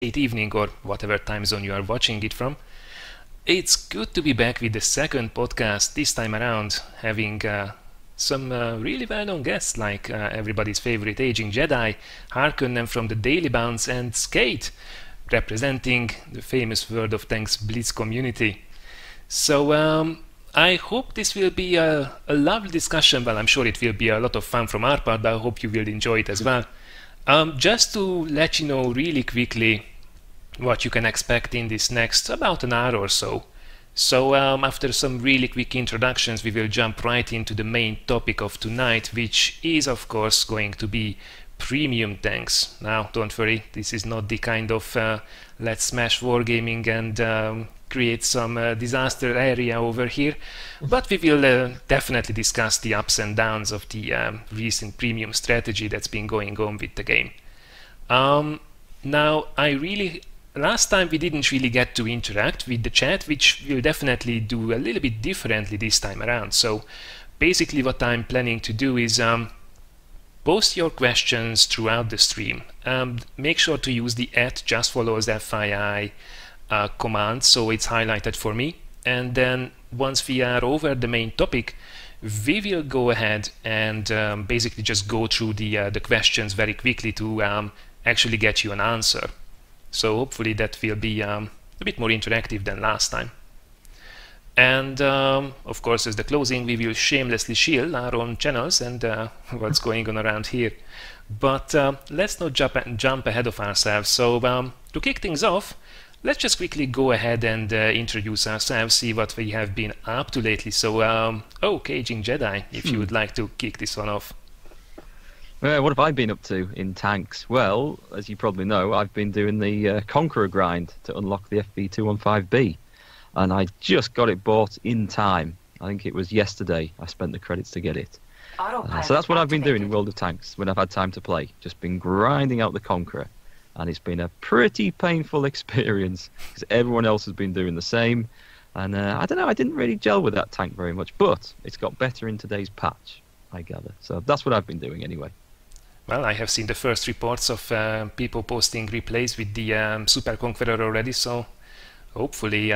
late evening or whatever time zone you are watching it from. It's good to be back with the second podcast, this time around having some really well-known guests like everybody's favorite Aging Jedi, Harkonnen from the Daily Bounce, and Sk8xtrm, representing the famous World of Tanks Blitz community. So I hope this will be a lovely discussion. Well, I'm sure it will be a lot of fun from our part, but I hope you will enjoy it as well. Just to let you know really quickly what you can expect in this next about an hour or so. So after some really quick introductions, we will jump right into the main topic of tonight, which is of course going to be premium tanks. Now don't worry, this is not the kind of let's smash wargaming and create some disaster area over here, but we will definitely discuss the ups and downs of the recent premium strategy that's been going on with the game. Now last time we didn't really get to interact with the chat, which we'll definitely do a little bit differently this time around. So basically what I'm planning to do is post your questions throughout the stream. Make sure to use the @JustforlolzFYI command, so it's highlighted for me, and then once we are over the main topic, we will go ahead and basically just go through the questions very quickly to actually get you an answer. So hopefully that will be a bit more interactive than last time. And of course, as the closing, we will shamelessly shield our own channels and what's going on around here. But let's not jump ahead of ourselves. So to kick things off, let's just quickly go ahead and introduce ourselves, see what we have been up to lately. So, AgingJedi, if you would like to kick this one off. What have I been up to in tanks? Well, as you probably know, I've been doing the Conqueror grind to unlock the FV215B, and I just got it bought in time. I think it was yesterday I spent the credits to get it. So that's what I've been doing in World of Tanks when I've had time to play. Just been grinding out the Conqueror. And it's been a pretty painful experience because everyone else has been doing the same. And I don't know, I didn't really gel with that tank very much, but it's got better in today's patch, I gather. So that's what I've been doing anyway. Well, I have seen the first reports of people posting replays with the Super Conqueror already, so hopefully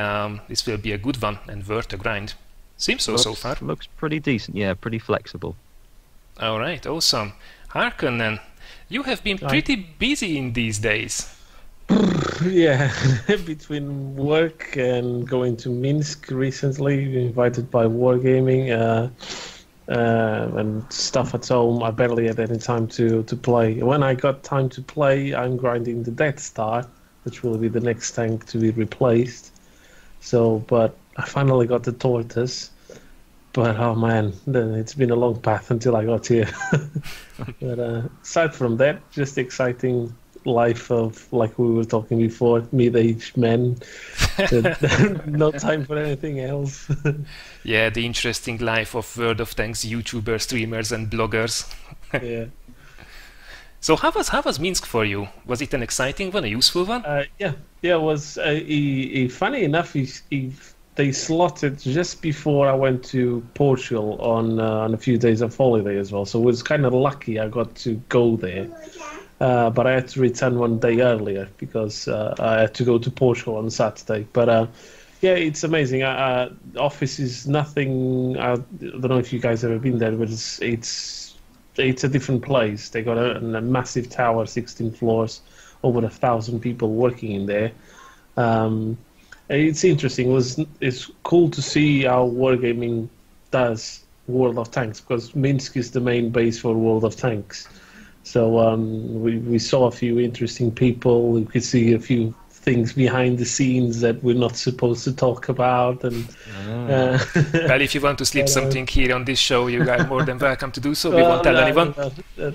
this will be a good one and worth the grind. Seems so far. Looks pretty decent, yeah, pretty flexible. Alright, awesome. Harkonnen, you have been pretty busy in these days. Yeah, between work and going to Minsk recently, invited by Wargaming, and stuff at home, I barely had any time to play. When I got time to play, I'm grinding the Death Star, which will be the next tank to be replaced. So, but I finally got the Tortoise. But oh man, it's been a long path until I got here. But aside from that, just exciting life of, like we were talking before, mid-aged men. No time for anything else. Yeah, the interesting life of World of Tanks YouTubers, streamers, and bloggers. Yeah. So how was Minsk for you? Was it an exciting one, a useful one? Yeah. It was. Funny enough, they slotted just before I went to Portugal on a few days of holiday as well. So it was kind of lucky I got to go there. But I had to return one day earlier because I had to go to Portugal on Saturday. But yeah, it's amazing. Office is nothing. I don't know if you guys have ever been there, but it's a different place. They got a massive tower, 16 floors, over 1,000 people working in there. It's interesting. It's cool to see how Wargaming does World of Tanks, because Minsk is the main base for World of Tanks. So we saw a few interesting people. We could see a few things behind the scenes that we're not supposed to talk about. And well, if you want to slip something here on this show, you are more than welcome to do so. We won't tell anyone.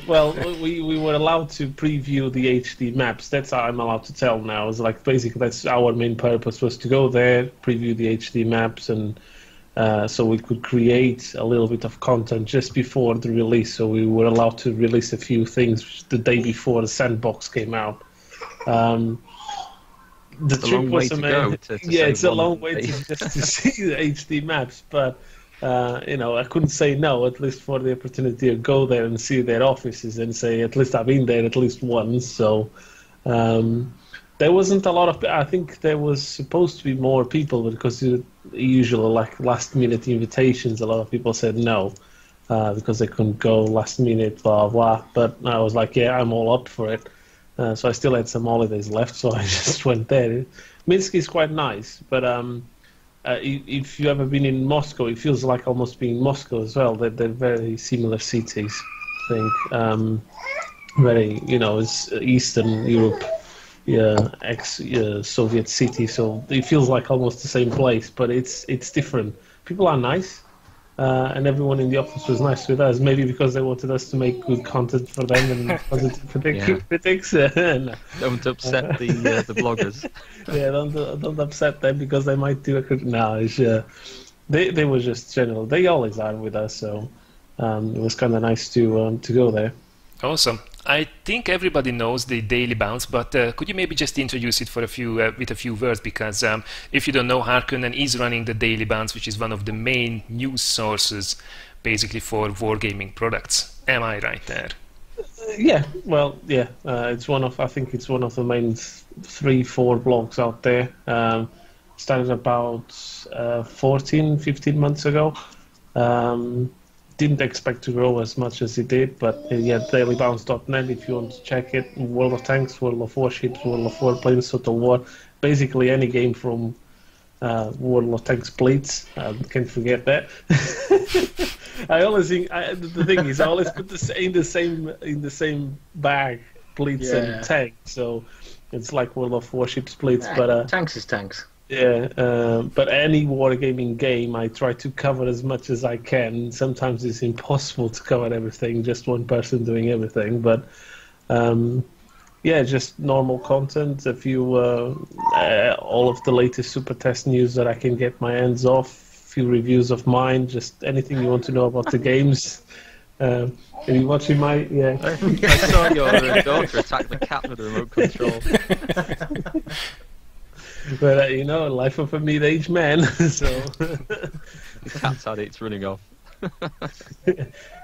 Well, we were allowed to preview the HD maps. That's how I'm allowed to tell now. It's like basically that's our main purpose, was to go there, preview the HD maps, and so we could create a little bit of content just before the release. So we were allowed to release a few things the day before the sandbox came out. The trip was amazing. Yeah, it's a long way just to see the HD maps, but I couldn't say no, at least for the opportunity to go there and see their offices and say, at least I've been there at least once. So There wasn't a lot of. I think there was supposed to be more people, but because usually like last minute invitations, a lot of people said no because they couldn't go last minute, blah blah. But I was like, yeah, I'm all up for it. So I still had some holidays left, so I just went there. Minsk is quite nice, but if you've ever been in Moscow, it feels like almost being Moscow as well. They're very similar cities, I think. Very, it's Eastern Europe. Ex-Soviet city, so it feels like almost the same place, but it's different. People are nice, and everyone in the office was nice with us. Maybe because they wanted us to make good content for them and positive critics. No. Don't upset the bloggers. Yeah, don't upset them because they might do a critic. No, they were just general. They always are with us, so it was kind of nice to go there. Awesome. I think everybody knows the Daily Bounce, but could you maybe just introduce it for with a few words? Because if you don't know, Harkonnen is running the Daily Bounce, which is one of the main news sources, basically for wargaming products. Am I right there? Yeah. Well, yeah. I think it's one of the main 3-4 blogs out there. Started about 14, 15 months ago. Didn't expect to grow as much as it did, but yeah, dailybounce.net if you want to check it. World of Tanks, World of Warships, World of Warplanes, Total War, basically any game from World of Tanks Blitz. Can't forget that. I always think the thing is I always put in the same bag Blitz and Tank, so it's like World of Warships Blitz, but Tanks is Tanks. Yeah, but any wargaming game I try to cover as much as I can. Sometimes it's impossible to cover everything, just one person doing everything, but yeah, just normal content, a few, all of the latest Super Test news that I can get my hands off, a few reviews of mine, just anything you want to know about the games. Are you watching my, yeah. I saw your daughter attack the cat with the remote control. But life of a mid-aged man. So the cat's had it; it's running off.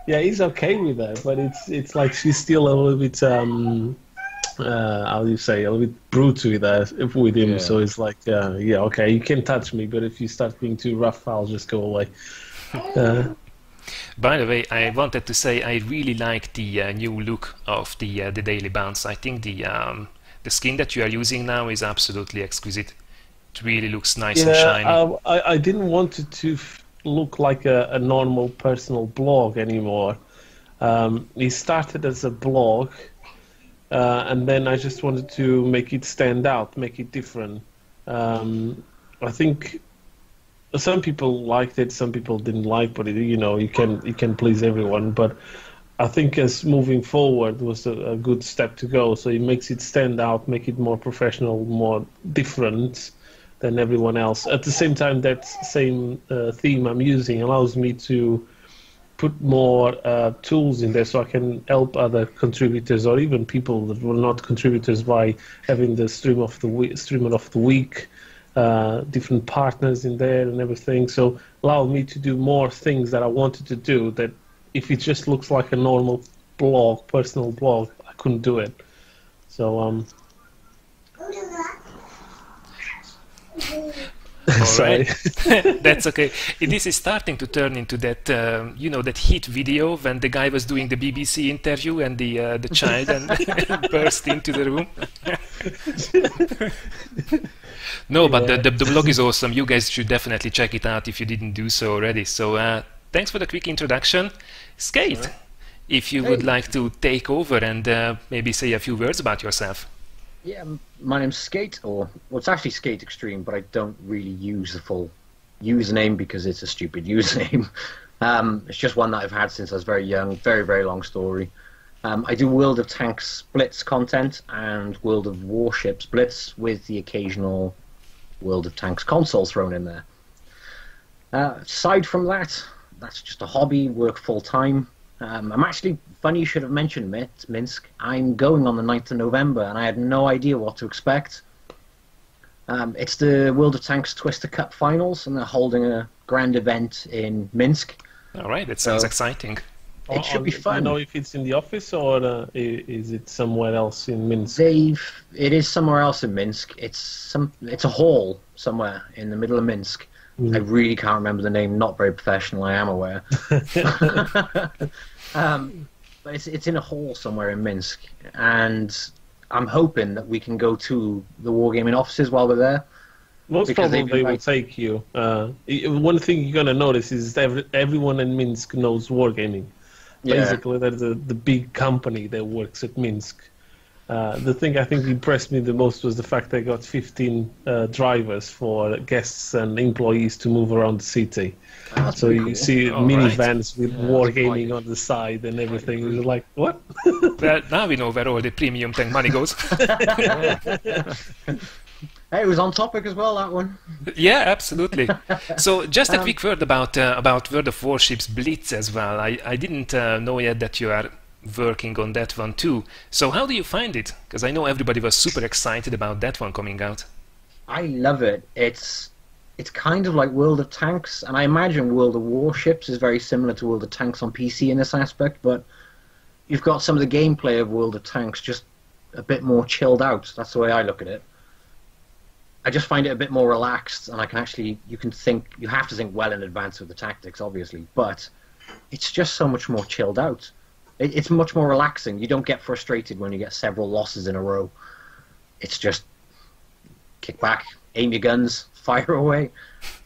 Yeah, he's okay with that, but it's like she's still a little bit how do you say, a little bit brute with him. Yeah. So it's like yeah, okay, you can touch me, but if you start being too rough, I'll just go away. By the way, I wanted to say I really like the new look of the Daily Bounce. I think the skin that you are using now is absolutely exquisite. It really looks nice and shiny. I didn't want it to look like a normal personal blog anymore. It started as a blog, and then I just wanted to make it stand out, make it different. I think some people liked it, some people didn't like, but you can please everyone. But I think as moving forward was a good step to go. So it makes it stand out, make it more professional, more different than everyone else. At the same time, that same theme I'm using allows me to put more tools in there so I can help other contributors or even people that were not contributors by having the streamer of the week, different partners in there and everything. So allow me to do more things that I wanted to do that if it just looks like a normal blog, personal blog, I couldn't do it. So sorry. That's okay. This is starting to turn into that that hit video when the guy was doing the BBC interview and the child and burst into the room. No, but the blog is awesome. You guys should definitely check it out if you didn't do so already. So thanks for the quick introduction. Sk8, if you would like to take over and maybe say a few words about yourself. Yeah, my name's Sk8, well, it's actually Sk8xtrm, but I don't really use the full username because it's a stupid username. It's just one that I've had since I was very young, very, very long story. I do World of Tanks Blitz content and World of Warships Blitz with the occasional World of Tanks console thrown in there. Aside from that, that's just a hobby, work full-time. I'm actually, funny you should have mentioned Minsk. I'm going on the 9th of November, and I had no idea what to expect. It's the World of Tanks Twister Cup Finals, and they're holding a grand event in Minsk. All right, that sounds exciting. It should be Do you fun. know if it's in the office or is it somewhere else in Minsk? It is somewhere else in Minsk. It's a hall somewhere in the middle of Minsk. I really can't remember the name. Not very professional, I am aware. But it's in a hall somewhere in Minsk, and I'm hoping that we can go to the Wargaming offices while we're there. Most Because probably they've they will invited- take you. One thing you're gonna notice is that everyone in Minsk knows Wargaming. Yeah. Basically, they're the big company that works at Minsk. The thing I think impressed me the most was the fact they got 15 drivers for guests and employees to move around the city. That's So pretty you cool. see All minivans with Yeah, Wargaming that's on the side and everything. You're like, what? Well, now we know where all the premium tank money goes. Hey, it was on topic as well, that one. Yeah, absolutely. So just a quick word about World of Warships Blitz as well. I didn't know yet that you are working on that one too. So how do you find it? Because I know everybody was super excited about that one coming out. I love it. It's kind of like World of Tanks, and I imagine World of Warships is very similar to World of Tanks on PC in this aspect, but you've got some of the gameplay of World of Tanks just a bit more chilled out. That's the way I look at it. I just find it a bit more relaxed, and you have to think well in advance with the tactics, obviously, but it's just so much more chilled out. It's much more relaxing. You don't get frustrated when you get several losses in a row. It's just kick back, aim your guns, fire away.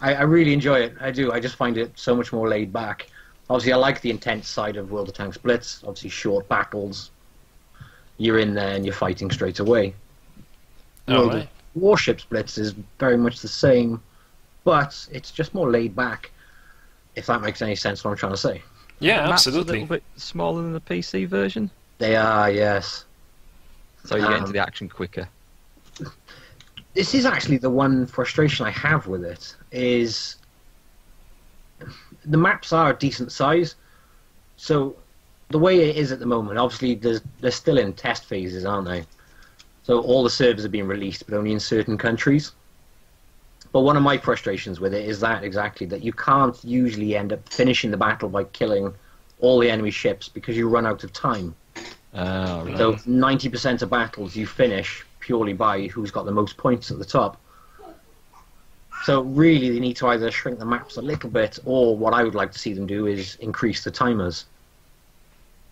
I really enjoy it. I do. I just find it so much more laid back. Obviously, I like the intense side of World of Tanks Blitz. Obviously, short battles. You're in there and you're fighting straight away. World of Warships Blitz is very much the same, but it's just more laid back, if that makes any sense what I'm trying to say. Yeah, Maps absolutely. a little bit smaller than the PC version, They are, yes. so you get into the action quicker. This is actually the one frustration I have with it, is the maps are a decent size, so the way it is at the moment, obviously they're still in test phases, aren't they? So all the servers are being released, but only in certain countries. But one of my frustrations with it is that you can't usually end up finishing the battle by killing all the enemy ships because you run out of time. Oh, right. So 90% of battles you finish purely by who's got the most points at the top. So really they need to either shrink the maps a little bit, or what I would like to see them do is increase the timers.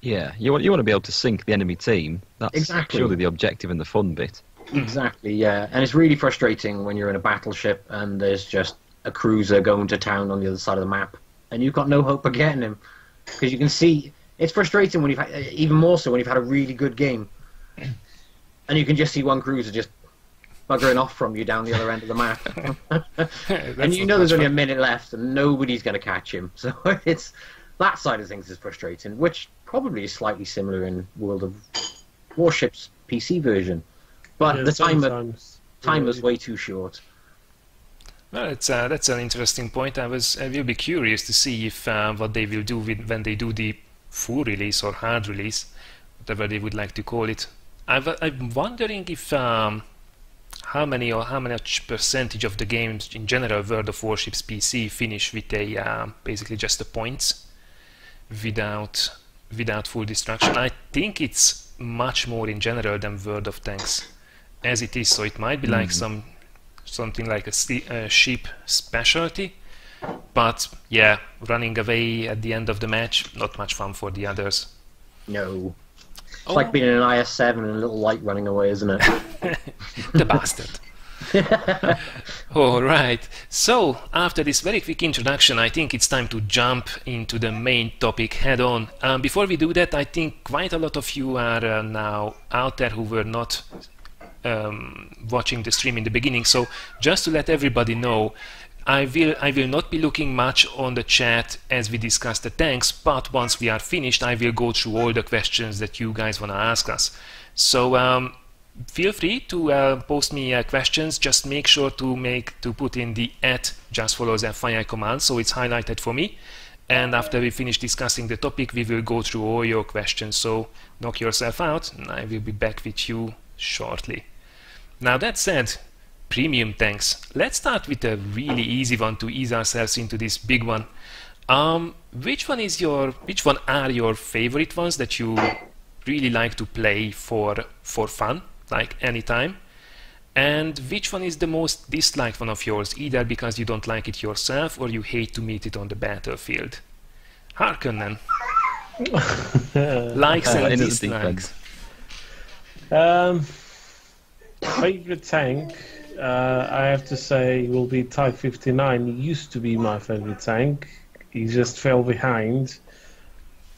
Yeah, you want to be able to sink the enemy team. That's Exactly. surely the objective and the fun bit. Exactly, yeah. And it's really frustrating when you're in a battleship and there's just a cruiser going to town on the other side of the map, and you've got no hope of getting him. Because you can see, it's frustrating when even more so when you've had a really good game, and you can just see one cruiser just buggering off from you down the other end of the map. And you know there's only a minute left and nobody's going to catch him. So it's that side of things is frustrating, which probably is slightly similar in World of Warships PC version. But Yeah, the sometimes, timer's way too short. Well, that's an interesting point. I will be curious to see if what they will do when they do the full release or hard release, whatever they would like to call it. I'm wondering if how much percentage of the games in general World of Warships PC finish with a basically just the points without full destruction. I think it's much more in general than World of Tanks as it is, so it might be like something like a ship specialty, but yeah, running away at the end of the match, not much fun for the others. No. It's like being in an IS-7 and a little light running away, isn't it? The bastard. Alright, so after this very quick introduction, I think it's time to jump into the main topic head on. Before we do that, I think quite a lot of you are now out there who were not watching the stream in the beginning, so just to let everybody know, I will not be looking much on the chat as we discuss the tanks, but once we are finished I will go through all the questions that you guys want to ask us. So feel free to post me questions. Just make sure to put in the @JustforlolzFYI command so it's highlighted for me, and after we finish discussing the topic we will go through all your questions, so knock yourself out and I will be back with you shortly. Now that said, premium tanks. Let's start with a really easy one to ease ourselves into this big one. Which one are your favorite ones that you really like to play for fun, like anytime? And which one is the most disliked one of yours, either because you don't like it yourself or you hate to meet it on the battlefield? Harkonnen. Likes and dislikes. Favorite tank, I have to say, will be Type 59. He used to be my favorite tank. He just fell behind.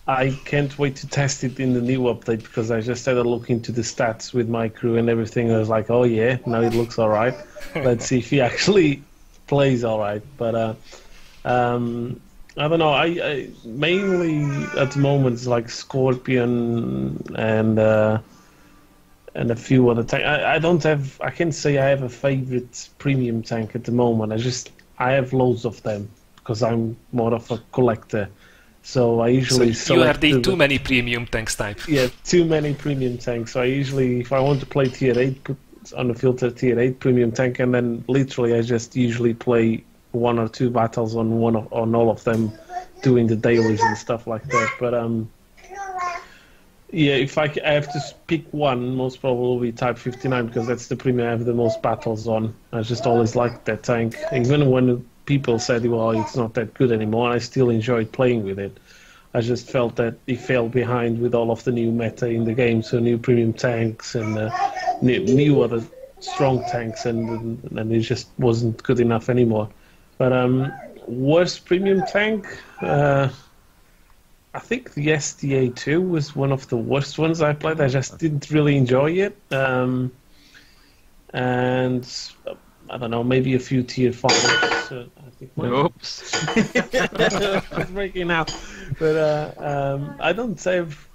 I can't wait to test it in the new update because I just had a look into the stats with my crew and everything. I was like, oh yeah, now it looks alright. Let's see if he actually plays alright. But I don't know. I mainly at the moment it's like Scorpion and a few other tanks. I can't say I have a favorite premium tank at the moment. I have loads of them because I'm more of a collector. So I usually you are the too many premium tanks type. Yeah, too many premium tanks. So I usually, if I want to play tier 8, put on a filter tier 8 premium tank, and then literally I just usually play 1 or 2 battles on all of them, doing the dailies and stuff like that. But yeah, if I have to pick one, most probably will be Type 59 because that's the premium I have the most battles on. I just always liked that tank, even when people said, well, it's not that good anymore, I still enjoyed playing with it. I just felt that he fell behind with all of the new meta in the game, so new premium tanks and new other strong tanks, and it just wasn't good enough anymore. But worst premium tank, I think the SDA2 was one of the worst ones I played. I just didn't really enjoy it. And I don't know, maybe a few tier 5s. I think Oops. it's breaking out. But I don't have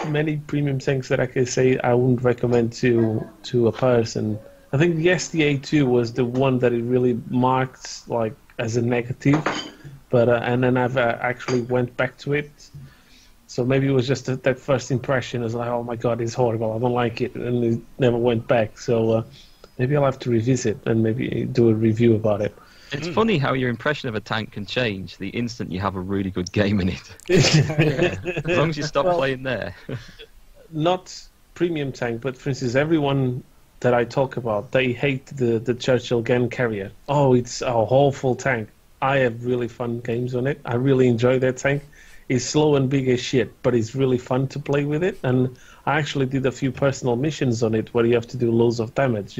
many premium tanks that I can say I wouldn't recommend to a person. I think the SDA2 was the one that it really marked like as a negative, but and then I've actually went back to it. So maybe it was just that first impression is like, oh my god, it's horrible, I don't like it, and it never went back. So maybe I'll have to revisit and maybe do a review about it. It's funny how your impression of a tank can change the instant you have a really good game in it. As long as you stop playing there. Not premium tank, but for instance, everyone that I talk about, they hate the Churchill gun carrier. Oh, it's a awful tank. I have really fun games on it. I really enjoy that tank. It's slow and big as shit, but it's really fun to play with it. And I actually did a few personal missions on it where you have to do loads of damage.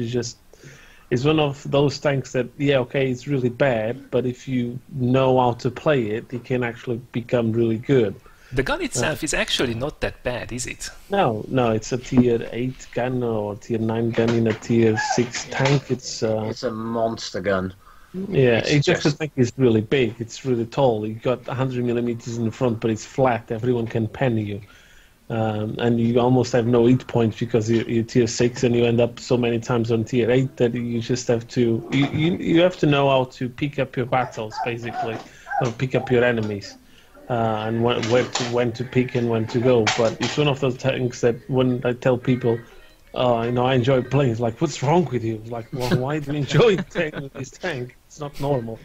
It's one of those tanks that, yeah, okay, it's really bad, but if you know how to play it, it can actually become really good. The gun itself is actually not that bad, is it? No, it's a tier 8 gun or tier 9 gun in a tier 6 tank. It's a monster gun. Yeah, it's just the tank is really big. It's really tall. You got 100 millimeters in the front, but it's flat. Everyone can pen you. And you almost have no hit points because you're tier 6 and you end up so many times on tier 8 that you just have to you have to know how to pick up your battles, basically, or pick up your enemies, and when to pick and when to go. But it's one of those tanks that when I tell people, I enjoy playing, it's like, what's wrong with you? It's like, well, why do you enjoy playing with this tank? It's not normal.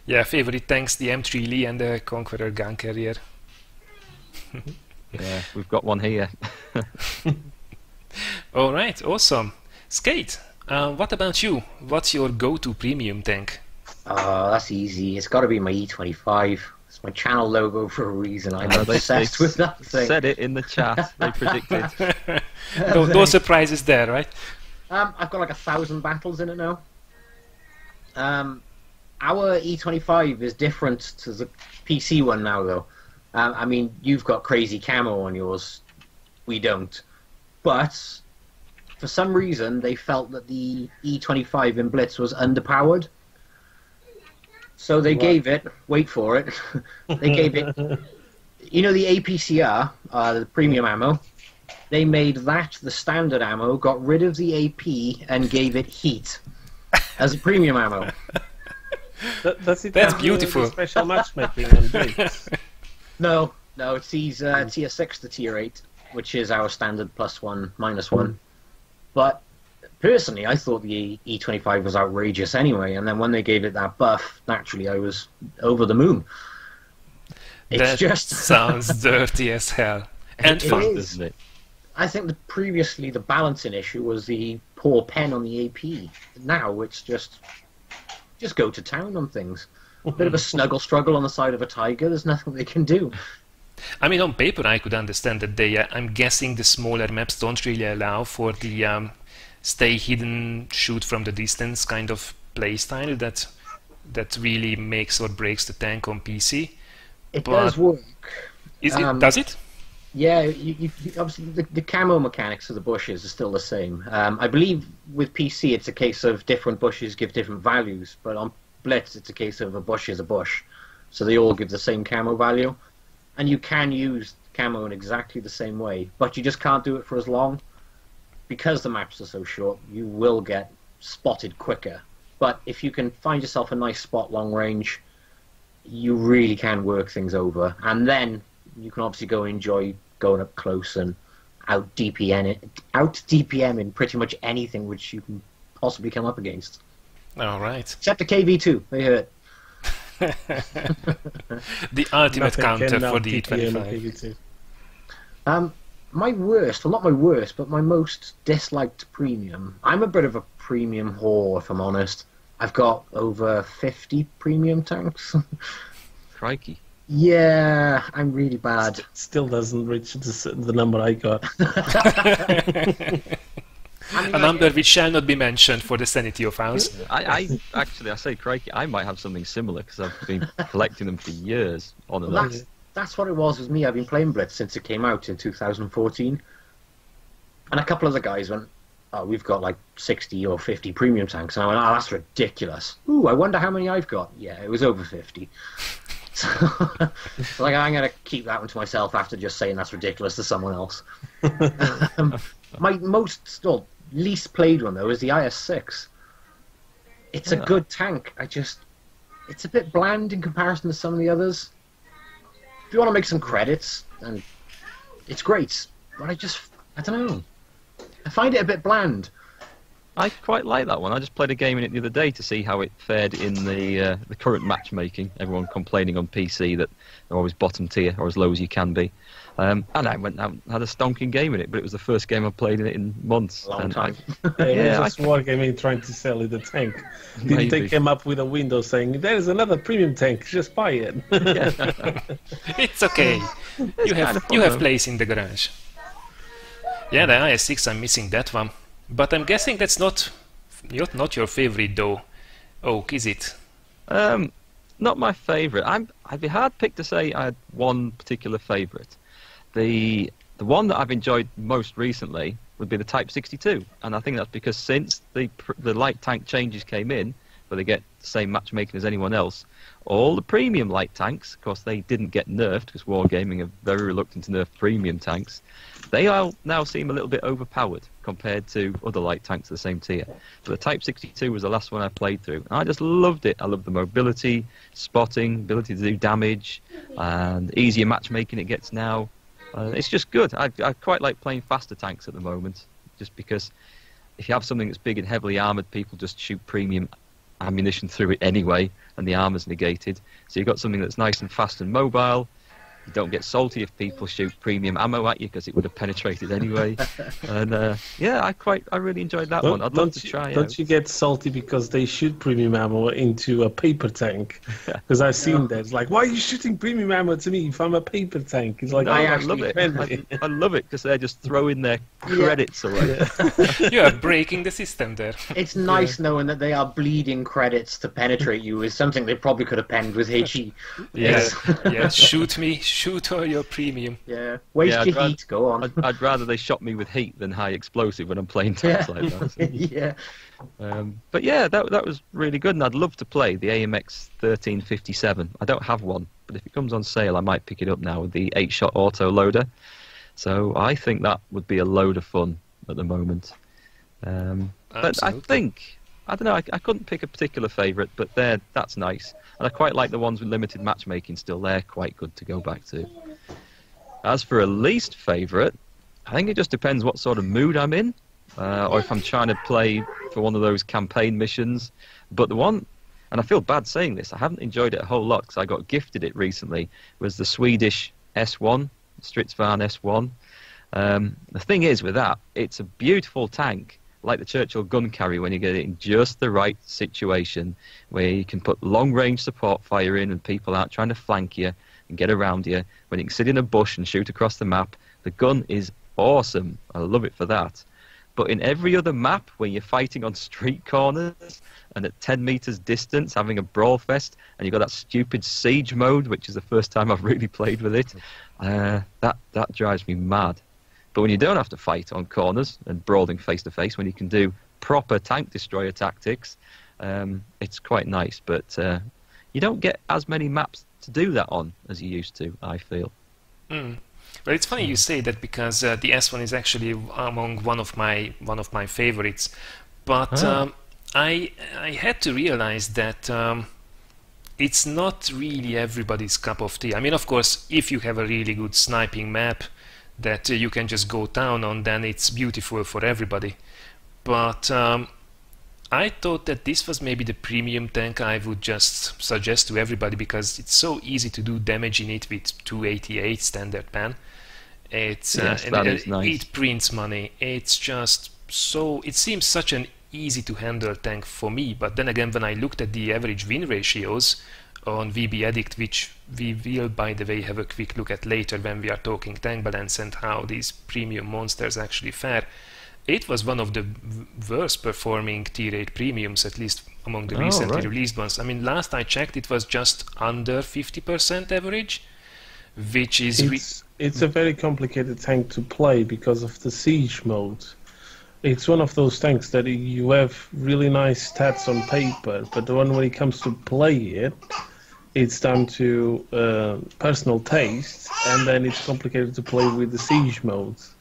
Yeah, favorite tanks, the M3 Lee and the Conqueror gun carrier. Yeah, we've got one here. All right, awesome. Skate, what about you? What's your go-to premium tank? That's easy. It's got to be my E25. It's my channel logo for a reason. I'm obsessed with that thing. Said it in the chat. They predicted. No surprises there, right? I've got like 1,000 battles in it now. Our E25 is different to the PC one now, though. I mean, you've got crazy camo on yours. We don't. But for some reason, they felt that the E25 in Blitz was underpowered. So they gave it, wait for it, they gave it, you know, the APCR, the premium ammo, they made that the standard ammo, got rid of the AP, and gave it heat as a premium ammo. That's beautiful. Special matchmaking on Blitz. No, it's these tier 6 to tier 8, which is our standard +1, -1. But personally, I thought the E25 was outrageous anyway, and then when they gave it that buff, naturally I was over the moon. That sounds dirty as hell. And fun, isn't it? I think previously the balancing issue was the poor pen on the AP. Now it's just go to town on things. A bit of a snuggle struggle on the side of a tiger. There's nothing they can do. I mean, on paper, I could understand that they. I'm guessing the smaller maps don't really allow for the stay hidden, shoot from the distance kind of playstyle that really makes or breaks the tank on PC. It does work. Does it? Yeah, obviously the camo mechanics of the bushes are still the same. I believe with PC it's a case of different bushes give different values, but on Blitz it's a case of a bush is a bush, so they all give the same camo value, and you can use camo in exactly the same way, but you just can't do it for as long because the maps are so short. You will get spotted quicker, but if you can find yourself a nice spot long range, you really can work things over, and then you can obviously go enjoy going up close and out DPM in pretty much anything which you can possibly come up against. All right. Except the KV2, they hurt. The ultimate Nothing counter can for the out-DPM E25. KV2. My worst, well not my worst, but my most disliked premium. I'm a bit of a premium whore, if I'm honest. I've got over 50 premium tanks. Crikey. Yeah, I'm really bad. Still doesn't reach the number I got. A number which shall not be mentioned for the sanity of ours. I say crikey, I might have something similar because I've been collecting them for years on and off. That's what it was with me. I've been playing Blitz since it came out in 2014. And a couple of the guys went, oh, we've got like 60 or 50 premium tanks. And I went, oh, that's ridiculous. Ooh, I wonder how many I've got. Yeah, it was over 50. So, like, I'm going to keep that one to myself after just saying that's ridiculous to someone else. My least played one, though, is the IS-6. It's a good tank. It's a bit bland in comparison to some of the others. If you want to make some credits, then it's great. But I don't know. I find it a bit bland. I quite like that one. I just played a game in it the other day to see how it fared in the current matchmaking. Everyone complaining on PC that they're always bottom tier or as low as you can be. And I went out and had a stonking game in it, but it was the first game I've played in it in months. Long time. Just Wargaming trying to sell you the tank. Didn't they came up with a window saying, there's another premium tank, just buy it. It's okay. You have place in the garage. Yeah, the IS-6, I'm missing that one. But I'm guessing that's not your favorite, though. Oak, is it? Not my favourite. I'd be hard-picked to say I had one particular favourite. The one that I've enjoyed most recently would be the Type 62, and I think that's because since the light tank changes came in, where they get the same matchmaking as anyone else, all the premium light tanks, of course they didn't get nerfed because Wargaming are very reluctant to nerf premium tanks, they all now seem a little bit overpowered compared to other light tanks of the same tier. But the Type 62 was the last one I played through, and I just loved it. I loved the mobility, spotting, ability to do damage, and easier matchmaking it gets now. It's just good. I quite like playing faster tanks at the moment, just because if you have something that's big and heavily armoured, people just shoot premium ammunition through it anyway, and the armour's negated. So you've got something that's nice and fast and mobile. You don't get salty if people shoot premium ammo at you because it would have penetrated anyway. And yeah, I really enjoyed that one. I'd love to try it. Don't you get salty because they shoot premium ammo into a paper tank? Because I've seen that. It's like, why are you shooting premium ammo to me if I'm a paper tank? It's like, no, I love it. I love it because they're just throwing their credits away. You are breaking the system there. It's nice knowing that they are bleeding credits to penetrate you is something they probably could have penned with HE. Yes, yes. Shoot me. Shoot all your premium. Yeah, waste your heat. Go on. I'd rather they shot me with heat than high explosive when I'm playing tanks like that. So. Yeah. But yeah, that was really good, and I'd love to play the AMX 1357. I don't have one, but if it comes on sale, I might pick it up now with the 8-shot auto loader. So I think that would be a load of fun at the moment. But I think, I don't know, I couldn't pick a particular favourite, but that's nice. And I quite like the ones with limited matchmaking still. They're quite good to go back to. As for a least favourite, I think it just depends what sort of mood I'm in. or if I'm trying to play for one of those campaign missions. But the one, and I feel bad saying this, I haven't enjoyed it a whole lot because I got gifted it recently, was the Swedish S1, Stridsvagn S1. The thing is with that, it's a beautiful tank, like the Churchill gun carrier, when you get it in just the right situation, where you can put long-range support fire in and people out trying to flank you and get around you, when you can sit in a bush and shoot across the map. The gun is awesome. I love it for that. But in every other map, where you're fighting on street corners and at 10 meters distance, having a brawl fest, and you've got that stupid siege mode, which is the first time I've really played with it, that drives me mad. But when you don't have to fight on corners and brawling face to face, when you can do proper tank destroyer tactics, it's quite nice. But you don't get as many maps to do that on as you used to, I feel. Well, it's funny you say that, because the S1 is actually among one of my favorites. But I had to realize that it's not really everybody's cup of tea. I mean, of course, if you have a really good sniping map that you can just go down on, then it's beautiful for everybody. But I thought that this was maybe the premium tank I would just suggest to everybody, because it's so easy to do damage in it with 288 standard pen. It's Yes, that is nice. It prints money. It's just so, it seems such an easy to handle tank for me. But then again, when I looked at the average win ratios on VB Addict, which we will, by the way, have a quick look at later when we are talking tank balance and how these premium monsters actually fare, it was one of the worst performing tier 8 premiums, at least among the recently released ones. I mean, last I checked, it was just under 50% average, which is... It's a very complicated tank to play because of the siege mode. It's one of those tanks that you have really nice stats on paper, but the one when it comes to play it, it's down to personal taste, and then it's complicated to play with the siege modes.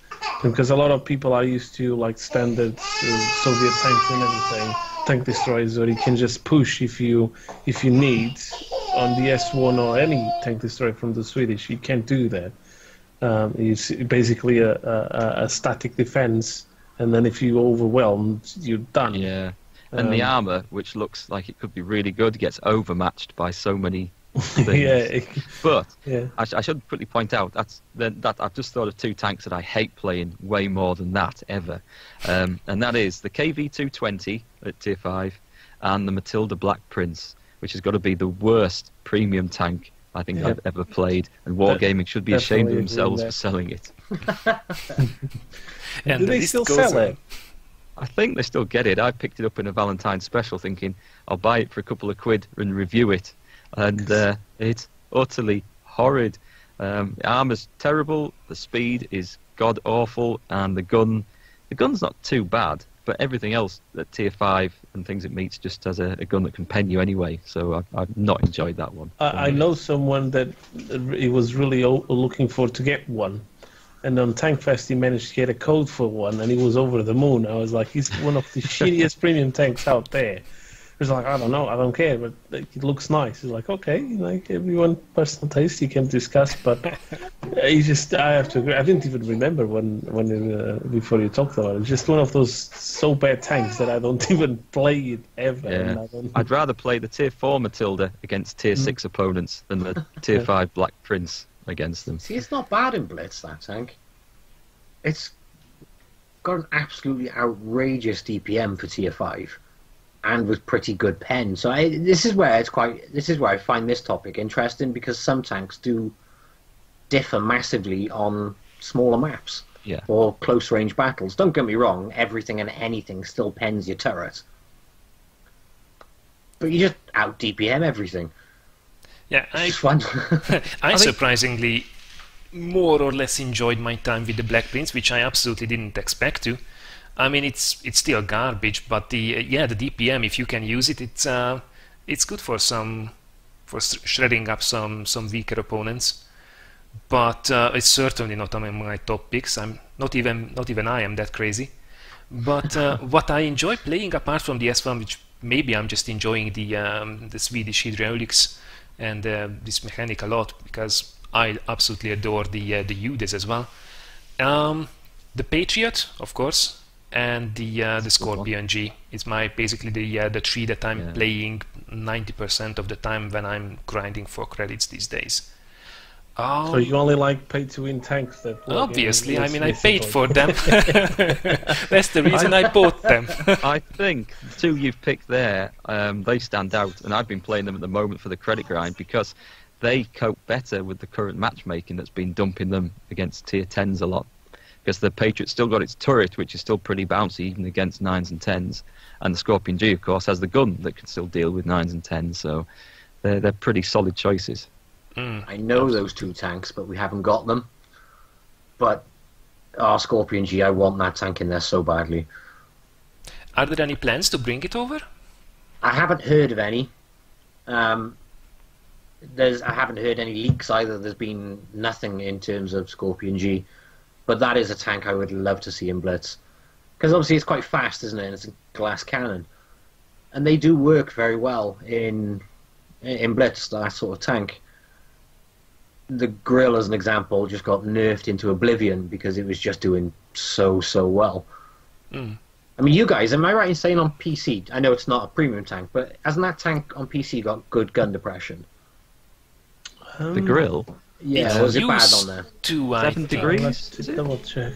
Because a lot of people are used to like standard Soviet tanks and everything, tank destroyers, where you can just push if you need. On the S1 or any tank destroyer from the Swedish, you can't do that. It's basically a static defense, and then if you're overwhelmed, you're done. Yeah, and the armor, which looks like it could be really good, gets overmatched by so many things. Yeah. But Yeah. I should quickly point out that I've just thought of two tanks that I hate playing way more than that ever, and that is the KV-220 at tier 5 and the Matilda Black Prince, which has got to be the worst premium tank I think I've ever played, and Wargaming should be ashamed of themselves for selling it. And do they still sell it? I think they still get it. I picked it up in a Valentine's special thinking I'll buy it for a couple of quid and review it, and it's utterly horrid. The armor's terrible, the speed is god awful, and the gun's not too bad, but everything else at tier 5 and things it meets just has a gun that can pen you anyway, so I've not enjoyed that one. I know someone that he was really looking for to get one, and on Tankfest he managed to get a code for one, and he was over the moon. I was like, he's one of the shittiest premium tanks out there. He was like, I don't know, I don't care, but it looks nice. He's like, okay, like everyone personal taste you can discuss, but I have to agree. I didn't even remember when before you talked about it. It's just one of those so bad tanks that I don't even play it ever. Yeah. I'd rather play the tier 4 Matilda against tier 6 opponents than the tier 5 Black Prince against them. See, it's not bad in Blitz, that tank. It's got an absolutely outrageous DPM for tier 5. And with pretty good pen, so this is where I find this topic interesting, because some tanks do differ massively on smaller maps or close range battles. Don't get me wrong, everything and anything still pens your turret, but you just out DPM everything. Yeah, it's fun. I surprisingly more or less enjoyed my time with the Black Prince, which I absolutely didn't expect to. I mean, it's still garbage, but the DPM, if you can use it, it's good for shredding up some weaker opponents. But it's certainly not among my top picks. I'm not even I am that crazy. But what I enjoy playing apart from the S1, which maybe I'm just enjoying the Swedish hydraulics and this mechanic a lot, because I absolutely adore the UDES as well. The Patriot, of course. and the Scorpion G. It's basically the tree that I'm playing 90% of the time when I'm grinding for credits these days. So you only like pay-to-win tanks that... Obviously, I mean, I paid for them. That's the reason I bought them. I think the two you've picked there, they stand out, and I've been playing them at the moment for the credit grind because they cope better with the current matchmaking that's been dumping them against tier 10s a lot. Because the Patriot's still got its turret, which is still pretty bouncy, even against 9s and 10s. And the Scorpion G, of course, has the gun that can still deal with 9s and 10s, so they're pretty solid choices. I know those two tanks, but we haven't got them. But our Scorpion G, I want that tank in there so badly. Are there any plans to bring it over? I haven't heard of any. I haven't heard any leaks either. There's been nothing in terms of Scorpion G. But that is a tank I would love to see in Blitz. Because obviously it's quite fast, isn't it? And it's a glass cannon. And they do work very well in Blitz, that sort of tank. The Grill, as an example, just got nerfed into oblivion because it was just doing so well. I mean, you guys, am I right in saying on PC, I know it's not a premium tank, but hasn't that tank on PC got good gun depression? The Grill? Yeah, or was it bad on there? 7 degrees? Let's double check.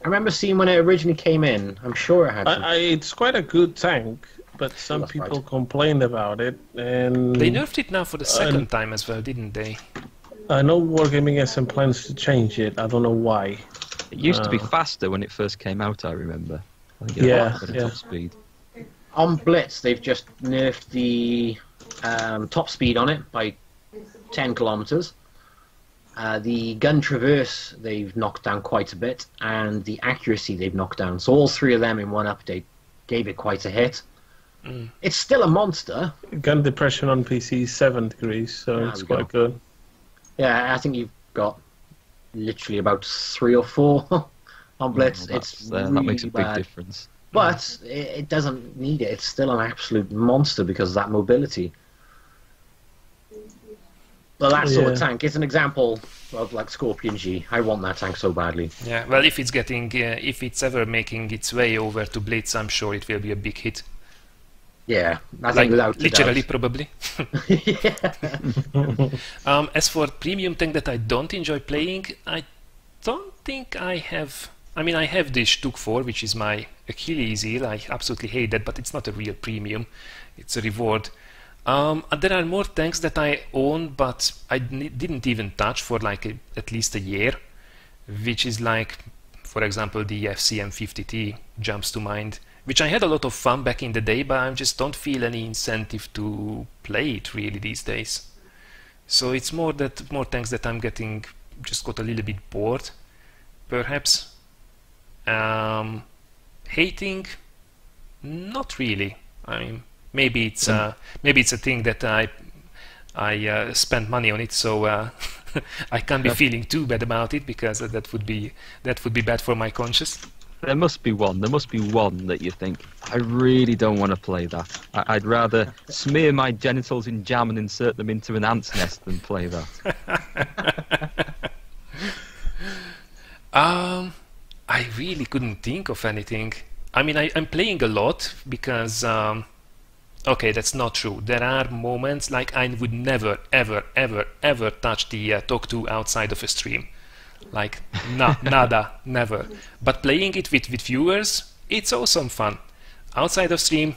I remember seeing when it originally came in. I'm sure it had some... It's quite a good tank, but some people complained about it, and they nerfed it now for the second time as well, didn't they? I know Wargaming has some plans to change it. I don't know why. It used to be faster when it first came out, I remember. Top speed. On Blitz, they've just nerfed the top speed on it by 10 kilometers. The gun traverse they've knocked down quite a bit, and the accuracy they've knocked down. So all three of them in one update gave it quite a hit. It's still a monster. Gun depression on PC is 7 degrees, so it's quite good. Yeah, I think you've got literally about 3 or 4 on Blitz. It's really that makes a big bad. difference. But it doesn't need it. It's still an absolute monster because of that mobility. Well, that sort of tank is an example of like Scorpion G. I want that tank so badly. Yeah, well, if it's ever making its way over to Blitz, I'm sure it will be a big hit. Yeah, I think without literally, probably. As for premium tank that I don't enjoy playing, I don't think I have. I mean, I have this Stuk 4, which is my Achilles heel. I absolutely hate that, but it's not a real premium. It's a reward. There are more tanks that I own, but I didn't even touch for like at least a year, which is like, for example, the FCM50T jumps to mind, which I had a lot of fun back in the day, but I just don't feel any incentive to play it really these days. So it's more tanks that I'm just got a little bit bored, perhaps. Hating, not really. I mean, maybe it's a thing that I spent money on it, so I can't be feeling too bad about it because that would be bad for my conscience. There must be one that you think, I really don't want to play that. I'd rather smear my genitals in jam and insert them into an ant's nest than play that. I really couldn't think of anything. I mean, I'm playing a lot because okay, that's not true. There are moments like I would never, ever, ever, ever touch the Talk 2 outside of a stream. Like, nada, never. But playing it with viewers, it's awesome fun. Outside of stream,